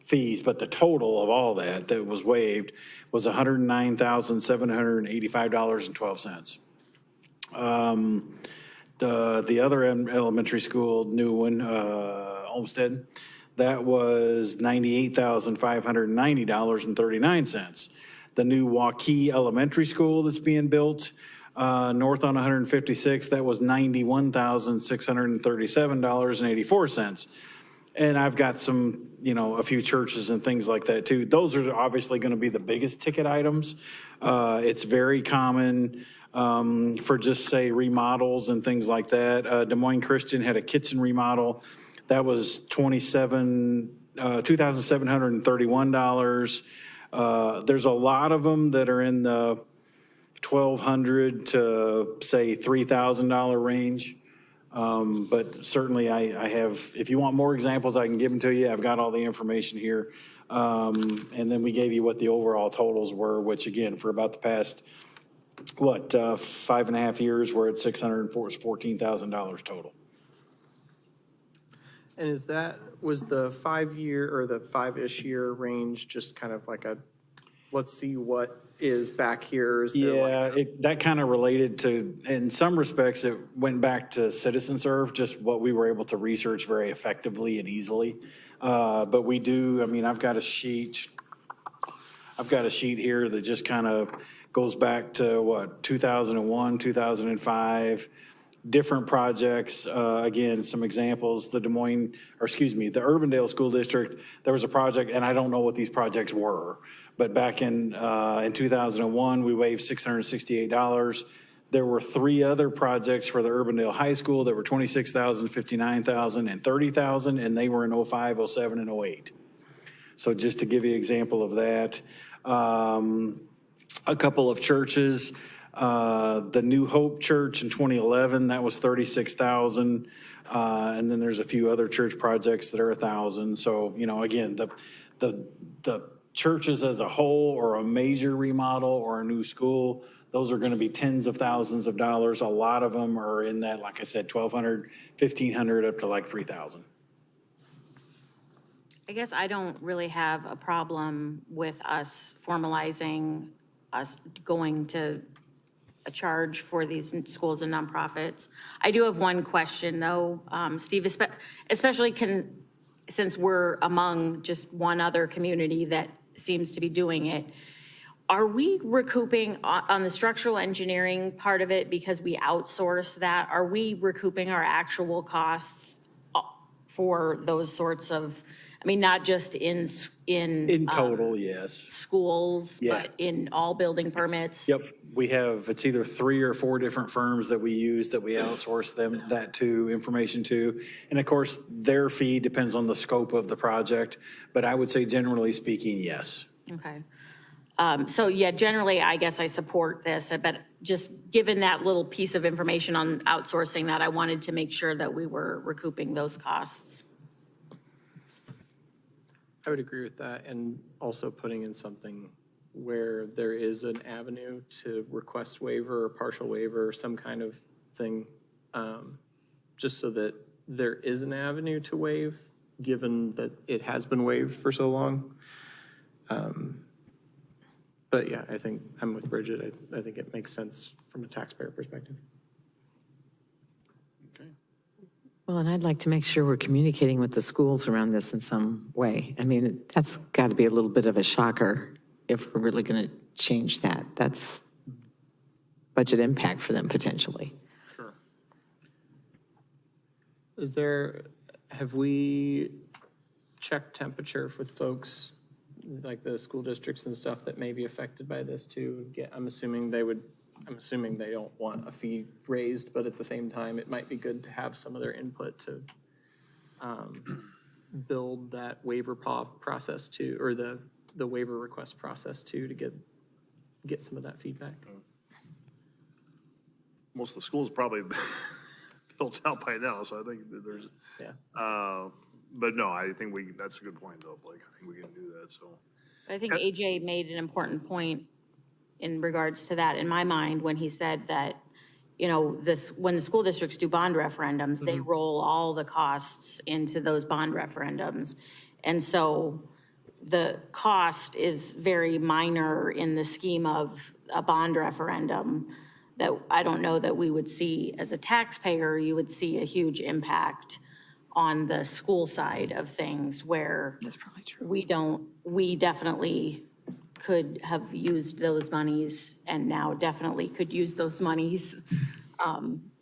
Speaker 12: fees, but the total of all that was waived was $109,785.12. The other elementary school, new one, Olmsted, that was $98,590.39. The new Waukee Elementary School that's being built north on 156, that was $91,637.84. And I've got some, a few churches and things like that too. Those are obviously going to be the biggest ticket items. It's very common for just say remodels and things like that. Des Moines Christian had a kitchen remodel. That was $2,731. There's a lot of them that are in the $1,200 to say $3,000 range. But certainly I have, if you want more examples, I can give them to you. I've got all the information here. And then we gave you what the overall totals were, which again, for about the past, 5.5 years, we're at $14,000 total.
Speaker 11: And was the 5-year or the 5-ish year range just kind of like let's see what is back here? Is there
Speaker 12: that kind of related to, in some respects, it went back to citizen serve, just what we were able to research very effectively and easily. But we do, I've got a sheet here that just kind of goes back to 2001, 2005, different projects. Again, some examples, the Urbandale School District, there was a project, and I don't know what these projects were, but back in 2001, we waived $668. There were 3 other projects for the Urbandale High School that were $26,000, $59,000, and $30,000, and they were in 05, 07, and 08. So just to give you an example of that. A couple of churches, the New Hope Church in 2011, that was $36,000. And then there's a few other church projects that are $1,000. So, again, the churches as a whole, or a major remodel or a new school, those are going to be tens of thousands of dollars. A lot of them are in that, like I said, $1,200, $1,500 up to like $3,000.
Speaker 7: I guess I don't really have a problem with us formalizing us going to a charge for these schools and nonprofits. I do have one question though, Steve, especially since we're among just one other community that seems to be doing it. Are we recouping on the structural engineering part of it because we outsource that? Are we recouping our actual costs for those sorts of, not just in
Speaker 12: total, yes.
Speaker 7: Schools, but in all building permits?
Speaker 12: Yep, we have, it's either 3 or 4 different firms that we use that we outsource information to. And of course, their fee depends on the scope of the project, but I would say generally speaking, yes.
Speaker 7: Okay. So generally, I guess I support this, but just given that little piece of information on outsourcing that, I wanted to make sure that we were recouping those costs.
Speaker 11: I would agree with that, and also putting in something where there is an avenue to request waiver or partial waiver or some kind of thing, just so that there is an avenue to waive, given that it has been waived for so long. But yeah, I think I'm with Bridget. I think it makes sense from a taxpayer perspective.
Speaker 14: Well, and I'd like to make sure we're communicating with the schools around this in some way. That's got to be a little bit of a shocker if we're really going to change that. That's budget impact for them potentially.
Speaker 11: Sure. Have we checked temperature with folks, like the school districts and stuff that may be affected by this too? I'm assuming they don't want a fee raised, but at the same time, it might be good to have some of their input to build that waiver process too, or the the waiver request process too, to get some of that feedback.
Speaker 1: Most of the schools probably built out by now, so I think that there's,
Speaker 11: Yeah.
Speaker 1: but no, I think that's a good point though, Blake. I think we can do that, so.
Speaker 7: I think AJ made an important point in regards to that in my mind when he said that, you know, when the school districts do bond referendums, they roll all the costs into those bond referendums. And so the cost is very minor in the scheme of a bond referendum that I don't know that we would see as a taxpayer. You would see a huge impact on the school side of things where
Speaker 14: That's probably true.
Speaker 7: we definitely could have used those monies and now definitely could use those monies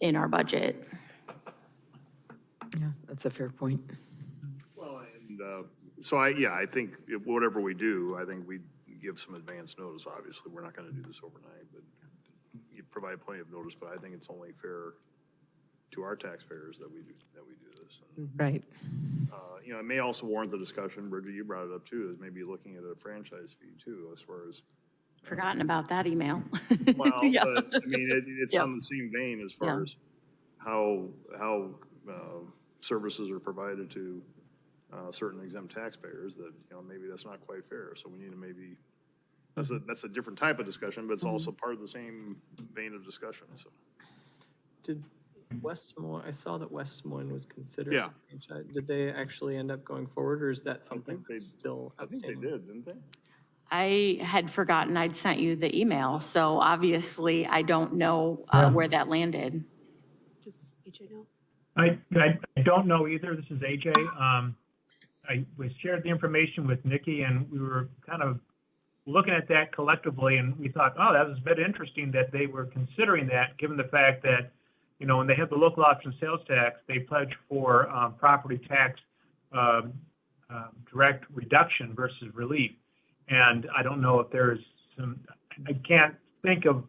Speaker 7: in our budget.
Speaker 14: Yeah, that's a fair point.
Speaker 1: Well, and so I think whatever we do, I think we give some advance notice. Obviously, we're not going to do this overnight, but you provide plenty of notice. But I think it's only fair to our taxpayers that we do this.
Speaker 14: Right.
Speaker 1: You know, it may also warrant the discussion, Bridget, you brought it up too, is maybe looking at a franchise fee too, as far as.
Speaker 7: Forgotten about that email.
Speaker 1: Well,
Speaker 7: Yeah.
Speaker 1: but I mean, it's
Speaker 7: Yeah.
Speaker 1: on the same vein as far
Speaker 7: Yeah.
Speaker 1: as how services are provided to certain exempt taxpayers that, you know, maybe that's not quite fair. So we need to maybe, that's a different type of discussion, but it's also part of the same vein of discussion, so.
Speaker 11: Did West Des Moines, I saw that West Des Moines was considered.
Speaker 1: Yeah.
Speaker 11: a franchise. Did they actually end up going forward, or is that something
Speaker 1: think they-
Speaker 11: that's still
Speaker 1: I think
Speaker 11: outstanding?
Speaker 1: they did, didn't they?
Speaker 7: I had forgotten I'd sent you the email, so obviously I don't know where that landed.
Speaker 10: Does AJ know?
Speaker 4: I don't know either. This is AJ. I was shared the information with Nikki, and we were kind of looking at that collectively, and we thought, oh, that was a bit interesting that they were considering that, given the fact that, you know, when they have the local option sales tax, they pledge for property tax direct reduction versus relief. And I don't know if there's I can't think of,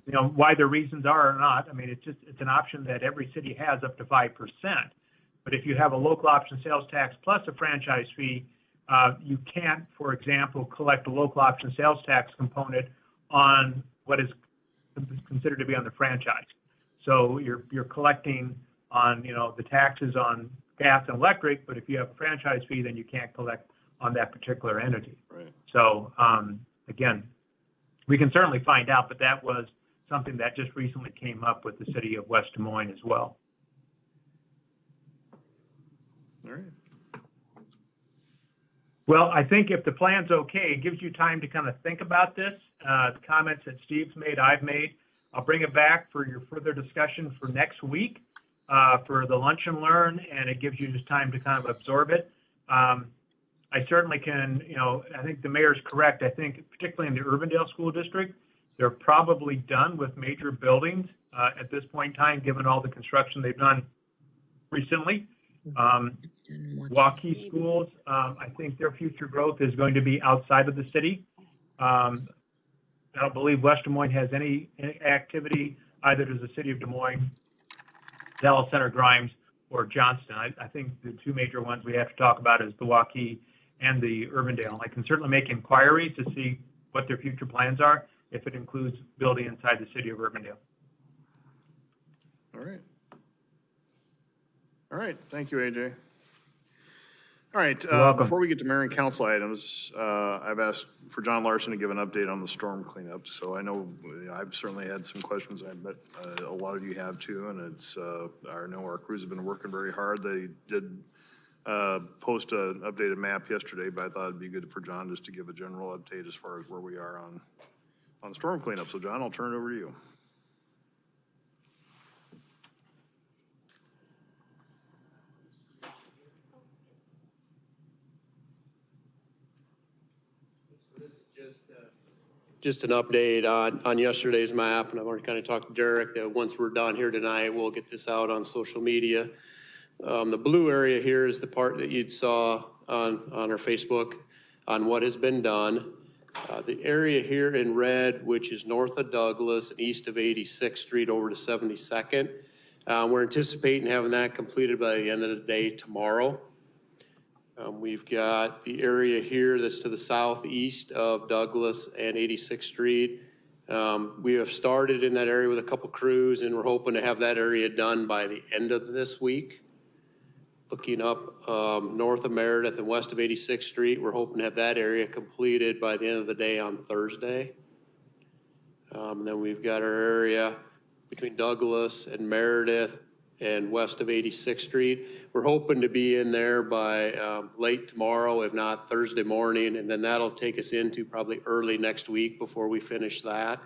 Speaker 4: you know, why the reasons are or not. I mean, it's an option that every city has up to 5%. But if you have a local option sales tax plus a franchise fee, you can't, for example, collect a local option sales tax component on what is considered to be on the franchise. So you're collecting on, you know, the taxes on gas and electric, but if you have a franchise fee, then you can't collect on that particular entity.
Speaker 1: Right.
Speaker 4: So again, we can certainly find out, but that was something that just recently came up with the city of West Des Moines as well.
Speaker 1: All right.
Speaker 4: Well, I think if the plan's okay, it gives you time to kind of think about this. The comments that Steve's made, I've made. I'll bring it back for your further discussion for next week for the lunch and learn, and it gives you just time to kind of absorb it. I certainly can, you know, I think the mayor's correct. I think particularly in the Urbandale School District, they're probably done with major buildings at this point in time, given all the construction they've done recently. Waukee schools, I think their future growth is going to be outside of the city. I don't believe West Des Moines has any activity, either does the city of Des Moines, Dallas Center, Grimes, or Johnston. I think the two major ones we have to talk about is the Waukee and the Urbandale. I can certainly make inquiries to see what their future plans are, if it includes building inside the city of Urbandale.
Speaker 1: All right. All right, thank you, AJ. All right,
Speaker 4: welcome.
Speaker 1: before we get to mayor and council items, I've asked for John Larson to give an update on the storm cleanup. So I know I've certainly had some questions. I bet a lot of you have too, and it's, I know our crews have been working very hard. They did post an updated map yesterday, but I thought it'd be good for John just to give a general update as far as where we are on storm cleanup. So John, I'll turn it over to you.
Speaker 8: Just an update on yesterday's map, and I've already kind of talked to Derek that once we're done here tonight, we'll get this out on social media. The blue area here is the part that you'd saw on our Facebook on what has been done. The area here in red, which is north of Douglas and east of 86th Street over to 72nd, we're anticipating having that completed by the end of the day tomorrow. We've got the area here that's to the southeast of Douglas and 86th Street. We have started in that area with a couple crews, and we're hoping to have that area done by the end of this week. Looking up north of Meredith and west of 86th Street, we're hoping to have that area completed by the end of the day on Thursday. Then we've got our area between Douglas and Meredith and west of 86th Street. We're hoping to be in there by late tomorrow, if not Thursday morning, and then that'll take us into probably early next week before we finish that.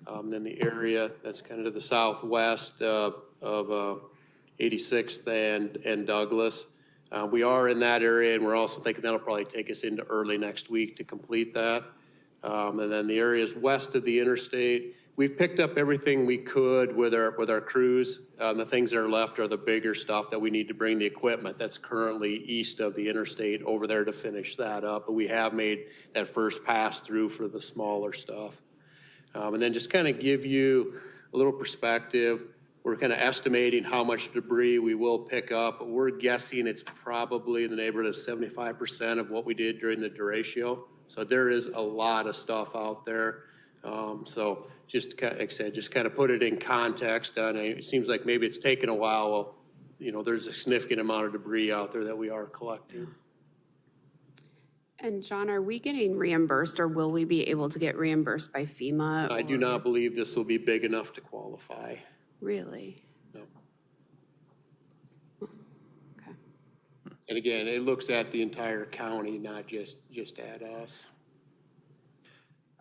Speaker 8: Then the area that's kind of to the southwest of 86th and Douglas. We are in that area, and we're also thinking that'll probably take us into early next week to complete that. And then the areas west of the interstate, we've picked up everything we could with our crews. The things that are left are the bigger stuff that we need to bring the equipment that's currently east of the interstate over there to finish that up. But we have made that first pass through for the smaller stuff. And then just kind of give you a little perspective. We're kind of estimating how much debris we will pick up. But we're guessing it's probably in the neighborhood of 75% of what we did during the derecho. So there is a lot of stuff out there. So just like I said, just kind of put it in context. It seems like maybe it's taken a while. Well, you know, there's a significant amount of debris out there that we are collecting.
Speaker 10: And John, are we getting reimbursed, or will we be able to get reimbursed by FEMA?
Speaker 8: I do not believe this will be big enough to qualify.
Speaker 10: Really?
Speaker 8: No.
Speaker 10: Okay.
Speaker 8: And again, it looks at the entire county, not just at us.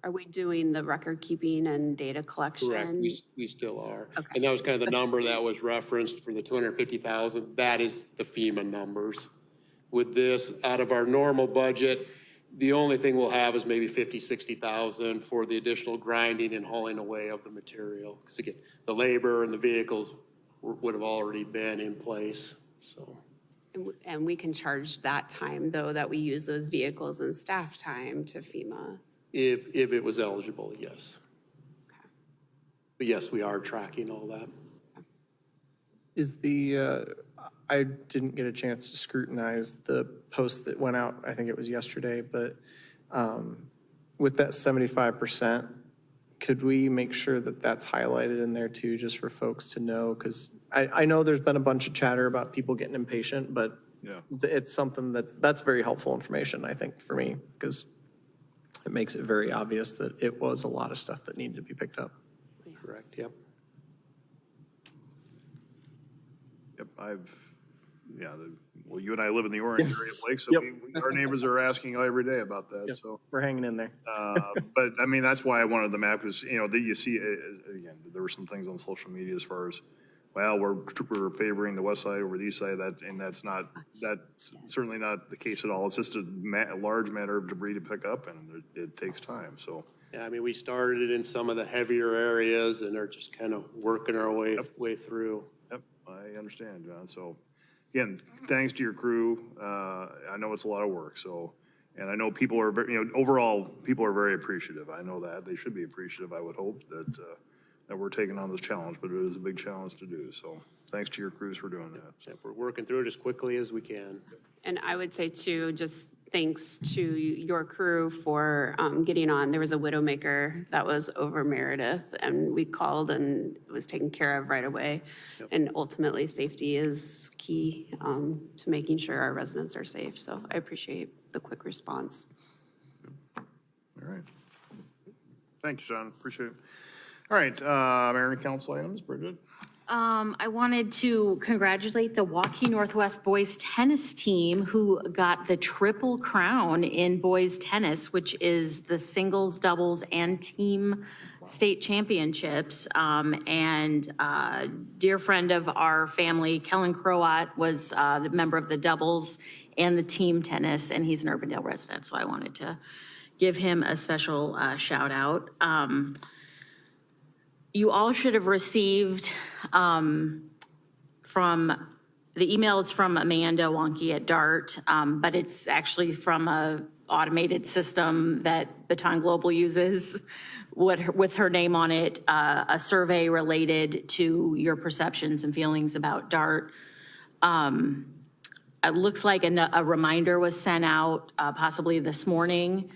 Speaker 10: Are we doing the record keeping and data collection?
Speaker 8: Correct, we still are.
Speaker 10: Okay.
Speaker 8: And that was kind of the number that was referenced for the 250,000. That is the FEMA numbers. With this, out of our normal budget, the only thing we'll have is maybe 50, 60,000 for the additional grinding and hauling away of the material. Because again, the labor and the vehicles would have already been in place, so.
Speaker 10: And we can charge that time, though, that we use those vehicles and staff time to FEMA?
Speaker 8: If it was eligible, yes.
Speaker 10: Okay.
Speaker 8: But yes, we are tracking all that.
Speaker 11: Is I didn't get a chance to scrutinize the post that went out, I think it was yesterday, but with that 75%, could we make sure that that's highlighted in there too, just for folks to know? Because I know there's been a bunch of chatter about people getting impatient, but
Speaker 1: Yeah.
Speaker 11: it's something that's very helpful information, I think, for me, because it makes it very obvious that it was a lot of stuff that needed to be picked up.
Speaker 8: Correct, yep.
Speaker 1: Yep, well, you and I live in the Orange area, Blake, so our neighbors are asking every day about that,
Speaker 11: Yep,
Speaker 1: so.
Speaker 11: we're hanging in there.
Speaker 1: But I mean, that's why I wanted the map, because, you know, you see, again, there were some things on social media as far as, well, we're favoring the west side over the east side, that's certainly not the case at all. It's just a large matter of debris to pick up, and it takes time, so.
Speaker 8: Yeah, I mean, we started in some of the heavier areas and are just kind of working our way through.
Speaker 1: Yep, I understand, John. So, again, thanks to your crew. I know it's a lot of work, so, and I know people are, overall, people are very appreciative. I know that. They should be appreciative, I would hope, that we're taking on this challenge, but it is a big challenge to do. So, thanks to your crews for doing that.
Speaker 8: Yep, we're working through it as quickly as we can.
Speaker 10: And I would say too, just thanks to your crew for getting on. There was a Widowmaker that was over Meredith, and we called and it was taken care of right away.
Speaker 8: Yep.
Speaker 10: And ultimately, safety is key to making sure our residents are safe. So I appreciate the quick response.
Speaker 1: All right. Thanks, John. Appreciate it. All right, Mayor and Council items, Bridget.
Speaker 7: I wanted to congratulate the Waukee Northwest boys tennis team who got the triple crown in boys tennis, which is the singles, doubles, and team state championships. And dear friend of our family, Kellen Croat, was the member of the doubles and the team tennis, and he's an Urbandale resident. So I wanted to give him a special shout out. You all should have received from, the email is from Amanda Wonky at DART, but it's actually from a automated system that Baton Global uses with her name on it, a survey related to your perceptions and feelings about DART. it looks like a reminder was sent out possibly this morning.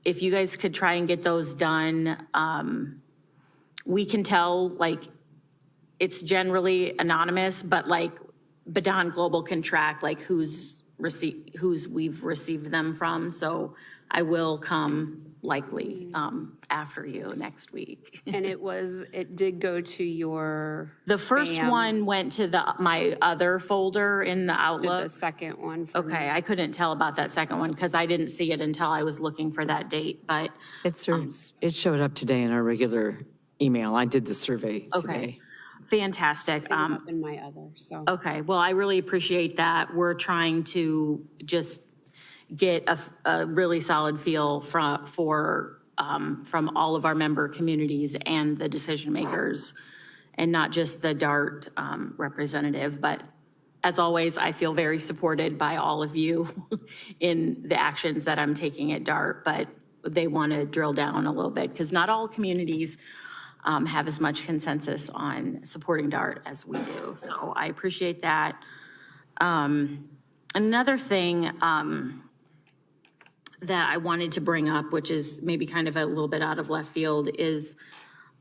Speaker 7: If you guys could try and get those done, we can tell, like, it's generally anonymous, but like Badon Global can track like who's we've received them from. So I will come likely after you next week.
Speaker 10: And it did go to your.
Speaker 7: The first
Speaker 10: spam.
Speaker 7: one went to my other folder in the
Speaker 10: Did
Speaker 7: Outlook.
Speaker 10: the second one. from-
Speaker 7: Okay, I couldn't tell about that second one because I didn't see it until I was looking for that date, but,
Speaker 14: It showed up today in our regular email. I did the survey
Speaker 7: okay.
Speaker 14: today.
Speaker 7: Fantastic.
Speaker 10: In my other, so.
Speaker 7: Okay, well, I really appreciate that. We're trying to just get a really solid feel from all of our member communities and the decision makers, and not just the DART representative. But as always, I feel very supported by all of you in the actions that I'm taking at DART, but they want to drill down a little bit because not all communities have as much consensus on supporting DART as we do. So I appreciate that. Another thing that I wanted to bring up, which is maybe kind of a little bit out of left field, is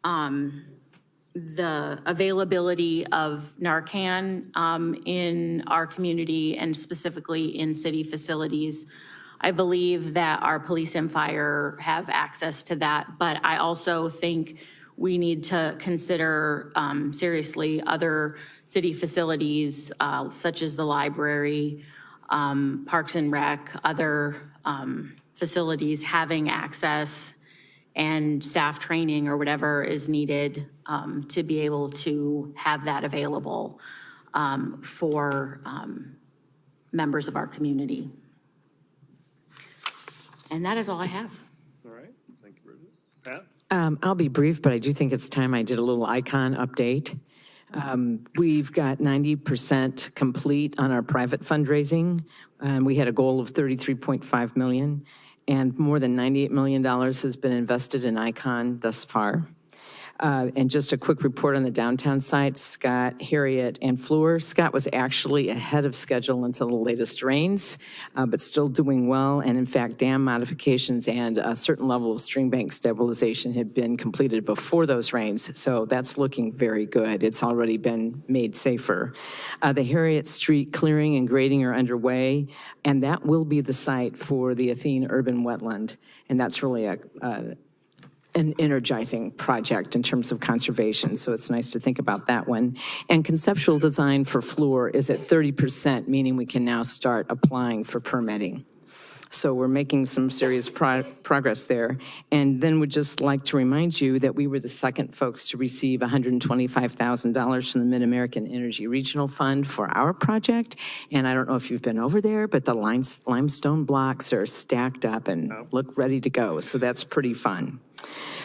Speaker 7: the availability of Narcan in our community and specifically in city facilities. I believe that our police and fire have access to that, but I also think we need to consider seriously other city facilities such as the library, Parks and Rec, other facilities having access and staff training or whatever is needed to be able to have that available for members of our community. And that is all I have.
Speaker 1: All right, thank you, Bridget. Pat?
Speaker 14: I'll be brief, but I do think it's time I did a little icon update. We've got 90% complete on our private fundraising. We had a goal of $33.5 million, and more than $98 million has been invested in icon thus far. And just a quick report on the downtown site, Scott, Harriet, and Fleur. Scott was actually ahead of schedule until the latest rains, but still doing well. And in fact, dam modifications and a certain level of stream bank stabilization had been completed before those rains. So that's looking very good. It's already been made safer. The Harriet Street clearing and grading are underway, and that will be the site for the Athene Urban Wetland. And that's really an energizing project in terms of conservation, so it's nice to think about that one. And conceptual design for Fleur is at 30%, meaning we can now start applying for permitting. So we're making some serious progress there. And then would just like to remind you that we were the second folks to receive $125,000 from the Mid-American Energy Regional Fund for our project. And I don't know if you've been over there, but the limestone blocks are stacked up and look ready to go. So that's pretty fun.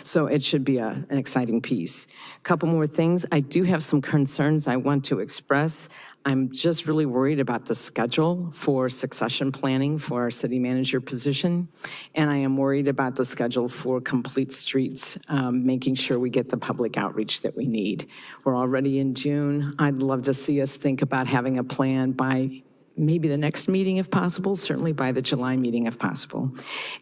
Speaker 14: So it should be an exciting piece. A couple more things. I do have some concerns I want to express. I'm just really worried about the schedule for succession planning for our city manager position. And I am worried about the schedule for Complete Streets, making sure we get the public outreach that we need. We're already in June. I'd love to see us think about having a plan by maybe the next meeting if possible, certainly by the July meeting if possible.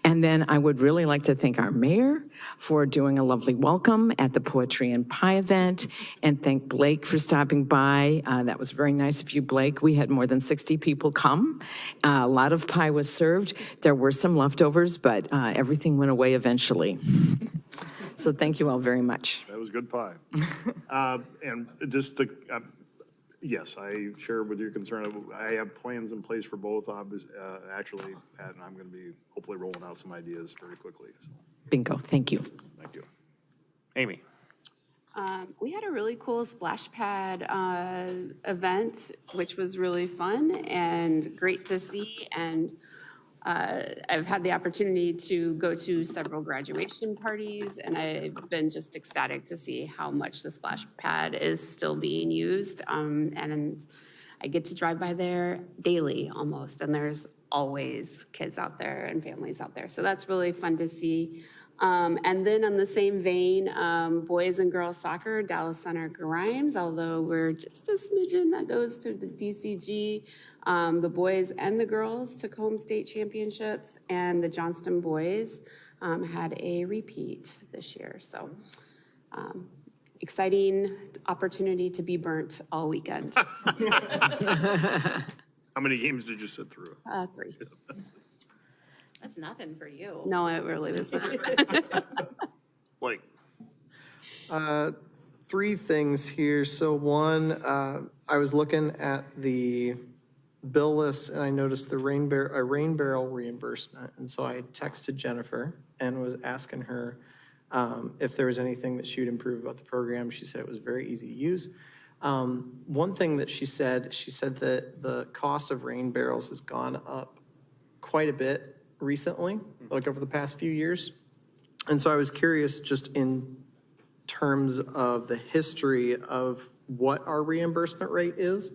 Speaker 14: And then I would really like to thank our mayor for doing a lovely welcome at the Poetry and Pie event, and thank Blake for stopping by. That was very nice of you, Blake. We had more than 60 people come. A lot of pie was served. There were some leftovers, but everything went away eventually. So thank you all very much.
Speaker 1: That was good pie. And just to, yes, I share with your concern. I have plans in place for both, actually, Pat, and I'm going to be hopefully rolling out some ideas very quickly. So,
Speaker 14: Bingo, thank you.
Speaker 1: thank you. Amy?
Speaker 10: We had a really cool splash pad event, which was really fun and great to see. And I've had the opportunity to go to several graduation parties, and I've been just ecstatic to see how much the splash pad is still being used. And I get to drive by there daily almost, and there's always kids out there and families out there. So that's really fun to see. And then on the same vein, boys and girls soccer, Dallas Center Grimes, although we're just a smidgen that goes to the DCG. The boys and the girls took home state championships, and the Johnston boys had a repeat this year. So exciting opportunity to be burnt all weekend.
Speaker 1: How many games did you sit through?
Speaker 10: 3.
Speaker 7: That's nothing for you.
Speaker 10: No, it really wasn't.
Speaker 1: Like,
Speaker 11: Three things here. So one, I was looking at the bill list and I noticed the rain barrel reimbursement. And so I texted Jennifer and was asking her if there was anything that she would improve about the program. She said it was very easy to use. One thing that she said that the cost of rain barrels has gone up quite a bit recently, like over the past few years. And so I was curious, just in terms of the history of what our reimbursement rate is.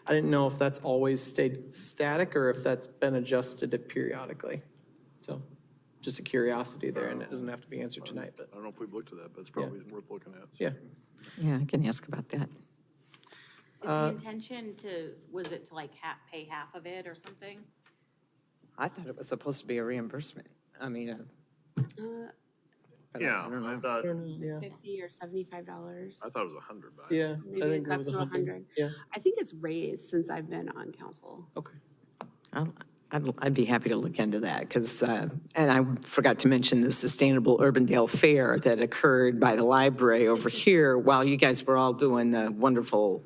Speaker 11: I didn't know if that's always stayed static or if that's been adjusted periodically. So just a curiosity there, and it doesn't have to be answered tonight, but
Speaker 1: I don't know if we've looked at that, but it's probably worth looking at.
Speaker 11: yeah.
Speaker 14: Yeah, I can ask about that.
Speaker 7: Is the intention to, was it to like pay half of it or something?
Speaker 14: I thought it was supposed to be a reimbursement. I mean,
Speaker 1: Yeah, I thought,
Speaker 11: Yeah.
Speaker 10: $50 or $75.
Speaker 1: I thought it was $100.
Speaker 11: Yeah. I
Speaker 10: Maybe
Speaker 11: think
Speaker 10: it's
Speaker 11: it
Speaker 10: up
Speaker 11: was
Speaker 10: to 100.
Speaker 11: Yeah.
Speaker 10: I think it's raised since I've been on council.
Speaker 11: Okay.
Speaker 14: I'd be happy to look into that because, and I forgot to mention the Sustainable Urbandale Fair that occurred by the library over here while you guys were all doing the wonderful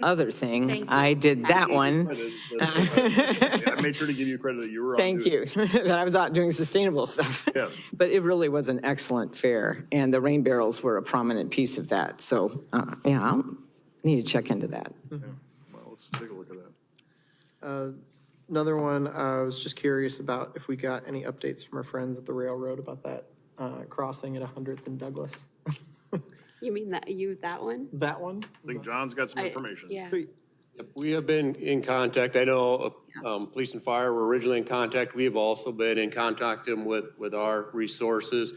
Speaker 14: other thing. I did that one.
Speaker 1: I made sure to give you credit that you were on
Speaker 14: Thank
Speaker 1: duty.
Speaker 14: you. That I was out doing sustainable stuff.
Speaker 1: Yeah.
Speaker 14: But it really was an excellent fair, and the rain barrels were a prominent piece of that. So, yeah, I'll need to check into that.
Speaker 1: Well, let's take a look at that.
Speaker 11: Another one, I was just curious about if we got any updates from our friends at the railroad about that crossing at 100th and Douglas.
Speaker 10: You mean that one?
Speaker 11: That one?
Speaker 1: I think John's got some information.
Speaker 10: Yeah.
Speaker 11: Sweet.
Speaker 8: We have been in contact. I know police and fire were originally in contact. We have also been in contact with our resources.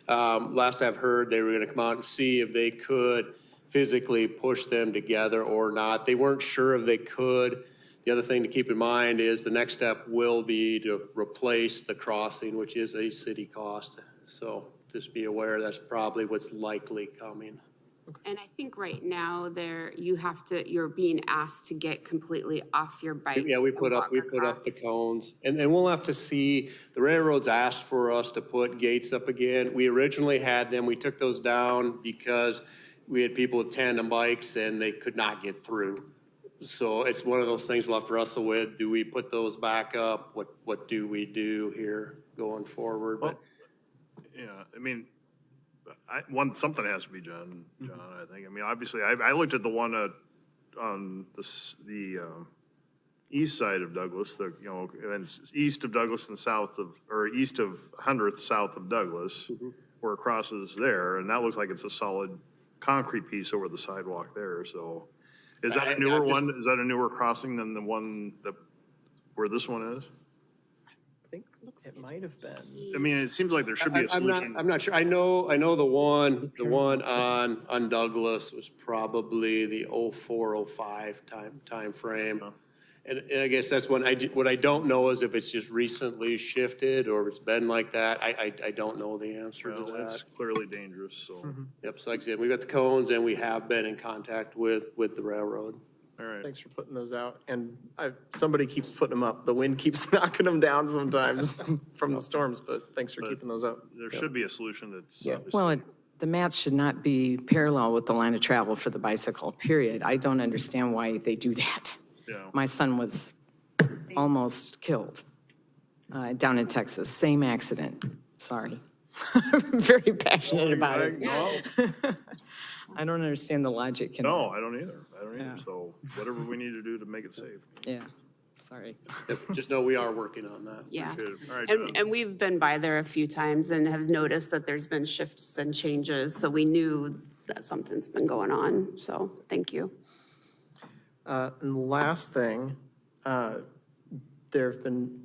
Speaker 8: Last I've heard, they were going to come out and see if they could physically push them together or not. They weren't sure if they could. The other thing to keep in mind is the next step will be to replace the crossing, which is a city cost. So just be aware that's probably what's likely coming.
Speaker 10: And I think right now you're being asked to get completely off your bike.
Speaker 8: Yeah, we
Speaker 10: and
Speaker 8: put up
Speaker 10: walk
Speaker 8: the
Speaker 10: across.
Speaker 8: cones, and we'll have to see, the railroads asked for us to put gates up again. We originally had them, we took those down because we had people with tandem bikes and they could not get through. So it's one of those things we'll have to wrestle with. Do we put those back up? What do we do here going forward? But
Speaker 1: Yeah, I mean, something has to be done, John, I think. I mean, obviously, I looked at the one on the east side of Douglas, and east of Douglas and east of 100th, south of Douglas, where it crosses there, and that looks like it's a solid concrete piece over the sidewalk there, so. Is that a newer one? Is that a newer crossing than the one where this one is?
Speaker 11: I think it might have been.
Speaker 1: I mean, it seems like there should be a solution.
Speaker 8: I'm not sure. I know the one on Douglas was probably the 04, 05 time frame. And I guess that's what I don't know is if it's just recently shifted or if it's been like that. I don't know the answer to
Speaker 1: Well,
Speaker 8: that.
Speaker 1: it's clearly dangerous, so.
Speaker 8: Yep, so like I said, we've got the cones and we have been in contact with the railroad.
Speaker 1: All right.
Speaker 11: Thanks for putting those out. And somebody keeps putting them up. The wind keeps knocking them down sometimes from the storms, but thanks for keeping those up.
Speaker 1: There should be a solution that's.
Speaker 14: Well, the mats should not be parallel with the line of travel for the bicycle, period. I don't understand why they do that.
Speaker 1: Yeah.
Speaker 14: My son was almost killed down in Texas, same accident. Sorry. I'm very passionate about it.
Speaker 1: No,
Speaker 14: I don't understand the logic in that.
Speaker 1: no, I don't either.
Speaker 14: Yeah.
Speaker 1: So whatever we need to do to make it safe.
Speaker 14: Yeah, sorry.
Speaker 8: Yep, just know we are working on that.
Speaker 10: Yeah.
Speaker 1: Appreciate it. All right, John.
Speaker 10: And we've been by there a few times and have noticed that there's been shifts and changes, so we knew that something's been going on, so thank you.
Speaker 11: And the last thing, there have been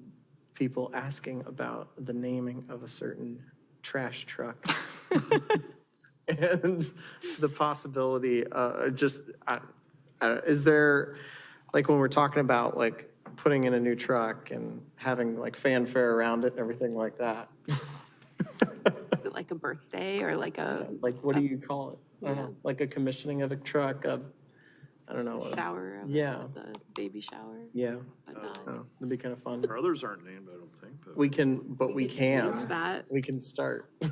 Speaker 11: people asking about the naming of a certain trash truck. And the possibility, is there, like, when we're talking about, like, putting in a new truck and having, like, fanfare around it and everything like that?
Speaker 10: Is it like a birthday or like a
Speaker 11: Like, what do you call it? I don't know, like a commissioning of a truck, I don't know.
Speaker 10: shower of
Speaker 11: Yeah.
Speaker 10: the baby shower?
Speaker 11: Yeah,
Speaker 10: But no.
Speaker 11: oh, that'd be kind of fun.
Speaker 1: Our others aren't named, I don't think, but.
Speaker 11: We can
Speaker 10: Change that.
Speaker 11: we can start.
Speaker 10: I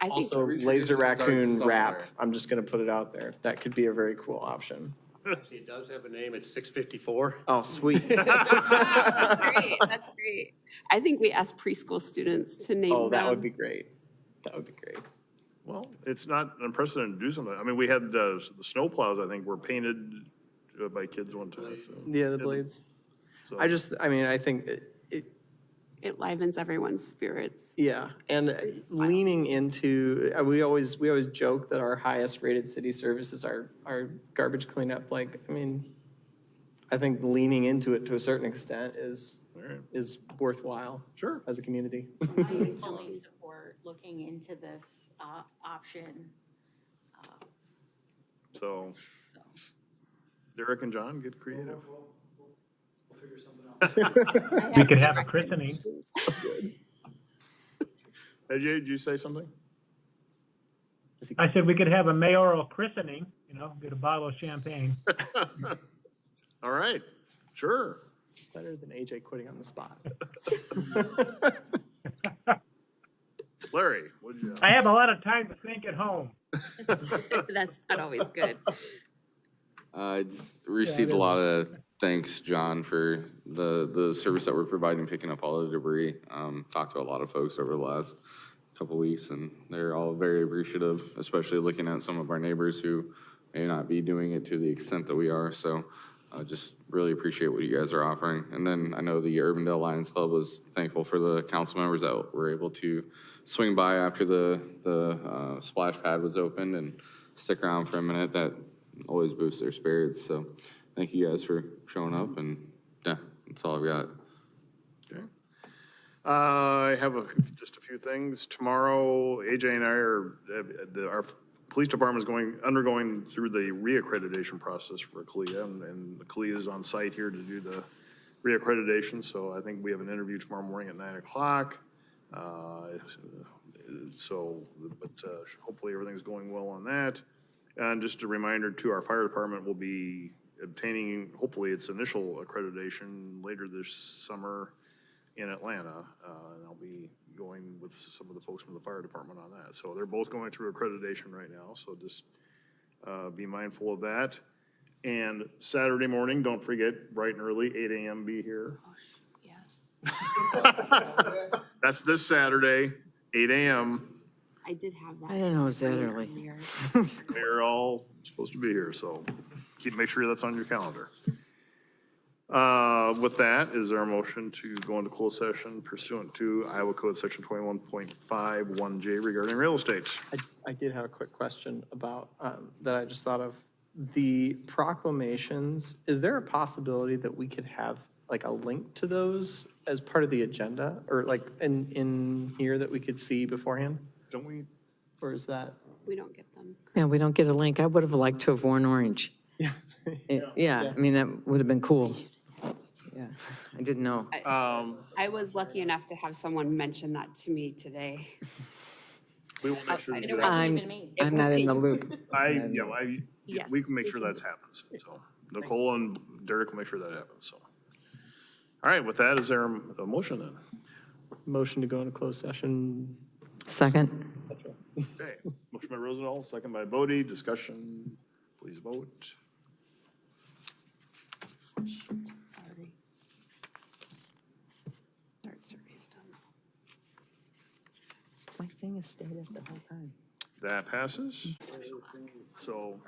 Speaker 10: think
Speaker 11: Also, laser raccoon wrap, I'm just gonna put it out there. That could be a very cool option.
Speaker 8: Actually, it does have a name. It's 654.
Speaker 11: Oh, sweet.
Speaker 10: that's great. That's great. I think we ask preschool students to name
Speaker 11: Oh, that
Speaker 10: them.
Speaker 11: would be great. That would be great.
Speaker 1: Well, it's not unprecedented to do something. I mean, we had the snow plows, I think, were painted by kids one time. So.
Speaker 11: Yeah, the blades.
Speaker 1: So-
Speaker 11: I think
Speaker 10: It livens everyone's spirits.
Speaker 11: yeah, and leaning into, we always joke that our highest rated city services are garbage cleanup. Like, I mean, I think leaning into it to a certain extent is worthwhile.
Speaker 1: Sure.
Speaker 11: As a community.
Speaker 7: I fully support looking into this option.
Speaker 1: So, Derek and John, get creative.
Speaker 4: We could have a christening.
Speaker 1: Hey, Jay, did you say something?
Speaker 4: I said we could have a mayoral christening, get a bottle of champagne.
Speaker 1: All right, sure.
Speaker 11: Better than AJ quitting on the spot.
Speaker 1: Larry, what'd you?
Speaker 4: I have a lot of time to think at home.
Speaker 10: That's not always good.
Speaker 15: I just received a lot of thanks, John, for the service that we're providing, picking up all the debris. Talked to a lot of folks over the last couple weeks, and they're all very appreciative, especially looking at some of our neighbors who may not be doing it to the extent that we are. So just really appreciate what you guys are offering. And then I know the Urbandale Lions Club was thankful for the council members that were able to swing by after the splash pad was opened and stick around for a minute. That always boosts their spirits. So thank you guys for showing up, and yeah, that's all I've got.
Speaker 1: Okay. I have just a few things. Tomorrow, AJ and I are, our police department is undergoing through the reaccreditation process for CLIA, and the CLIA is on site here to do the reaccreditation. So I think we have an interview tomorrow morning at 9 o'clock. Hopefully everything's going well on that. And just a reminder too, our fire department will be obtaining, hopefully its initial accreditation later this summer in Atlanta. And I'll be going with some of the folks from the fire department on that. So they're both going through accreditation right now. So just be mindful of that. And Saturday morning, don't forget, bright and early, 8 a.m. be here.
Speaker 10: Yes.
Speaker 1: That's this Saturday, 8 a.m.
Speaker 10: I did have that.
Speaker 14: I didn't know it was that early.
Speaker 1: They're all supposed to be here, so make sure that's on your calendar. With that, is there a motion to go into closed session pursuant to Iowa Code Section 21.51J regarding real estate?
Speaker 11: I did have a quick question about, that I just thought of. The proclamations, is there a possibility that we could have like a link to those as part of the agenda, or like in here that we could see beforehand?
Speaker 1: Don't we?
Speaker 11: Or is that?
Speaker 10: We don't get them.
Speaker 14: Yeah, we don't get a link. I would have liked to have worn orange.
Speaker 11: Yeah.
Speaker 14: Yeah, I mean, that would have been cool. Yeah, I didn't know.
Speaker 10: I was lucky enough to have someone mention that to me today.
Speaker 1: We will make sure to
Speaker 10: Outside
Speaker 1: do
Speaker 10: of
Speaker 1: that.
Speaker 14: I'm not in the loop.
Speaker 10: Yes,
Speaker 1: we can make sure that happens. So Nicole and Derek will make sure that happens, so. All right, with that, is there a motion then?
Speaker 11: Motion to go into closed session.
Speaker 14: Second.
Speaker 1: Okay, motion by Rosendahl, second by Bodie, discussion, please vote.
Speaker 10: Sorry. Art survey's done.
Speaker 14: My thing has stayed up the whole time.
Speaker 1: That passes. So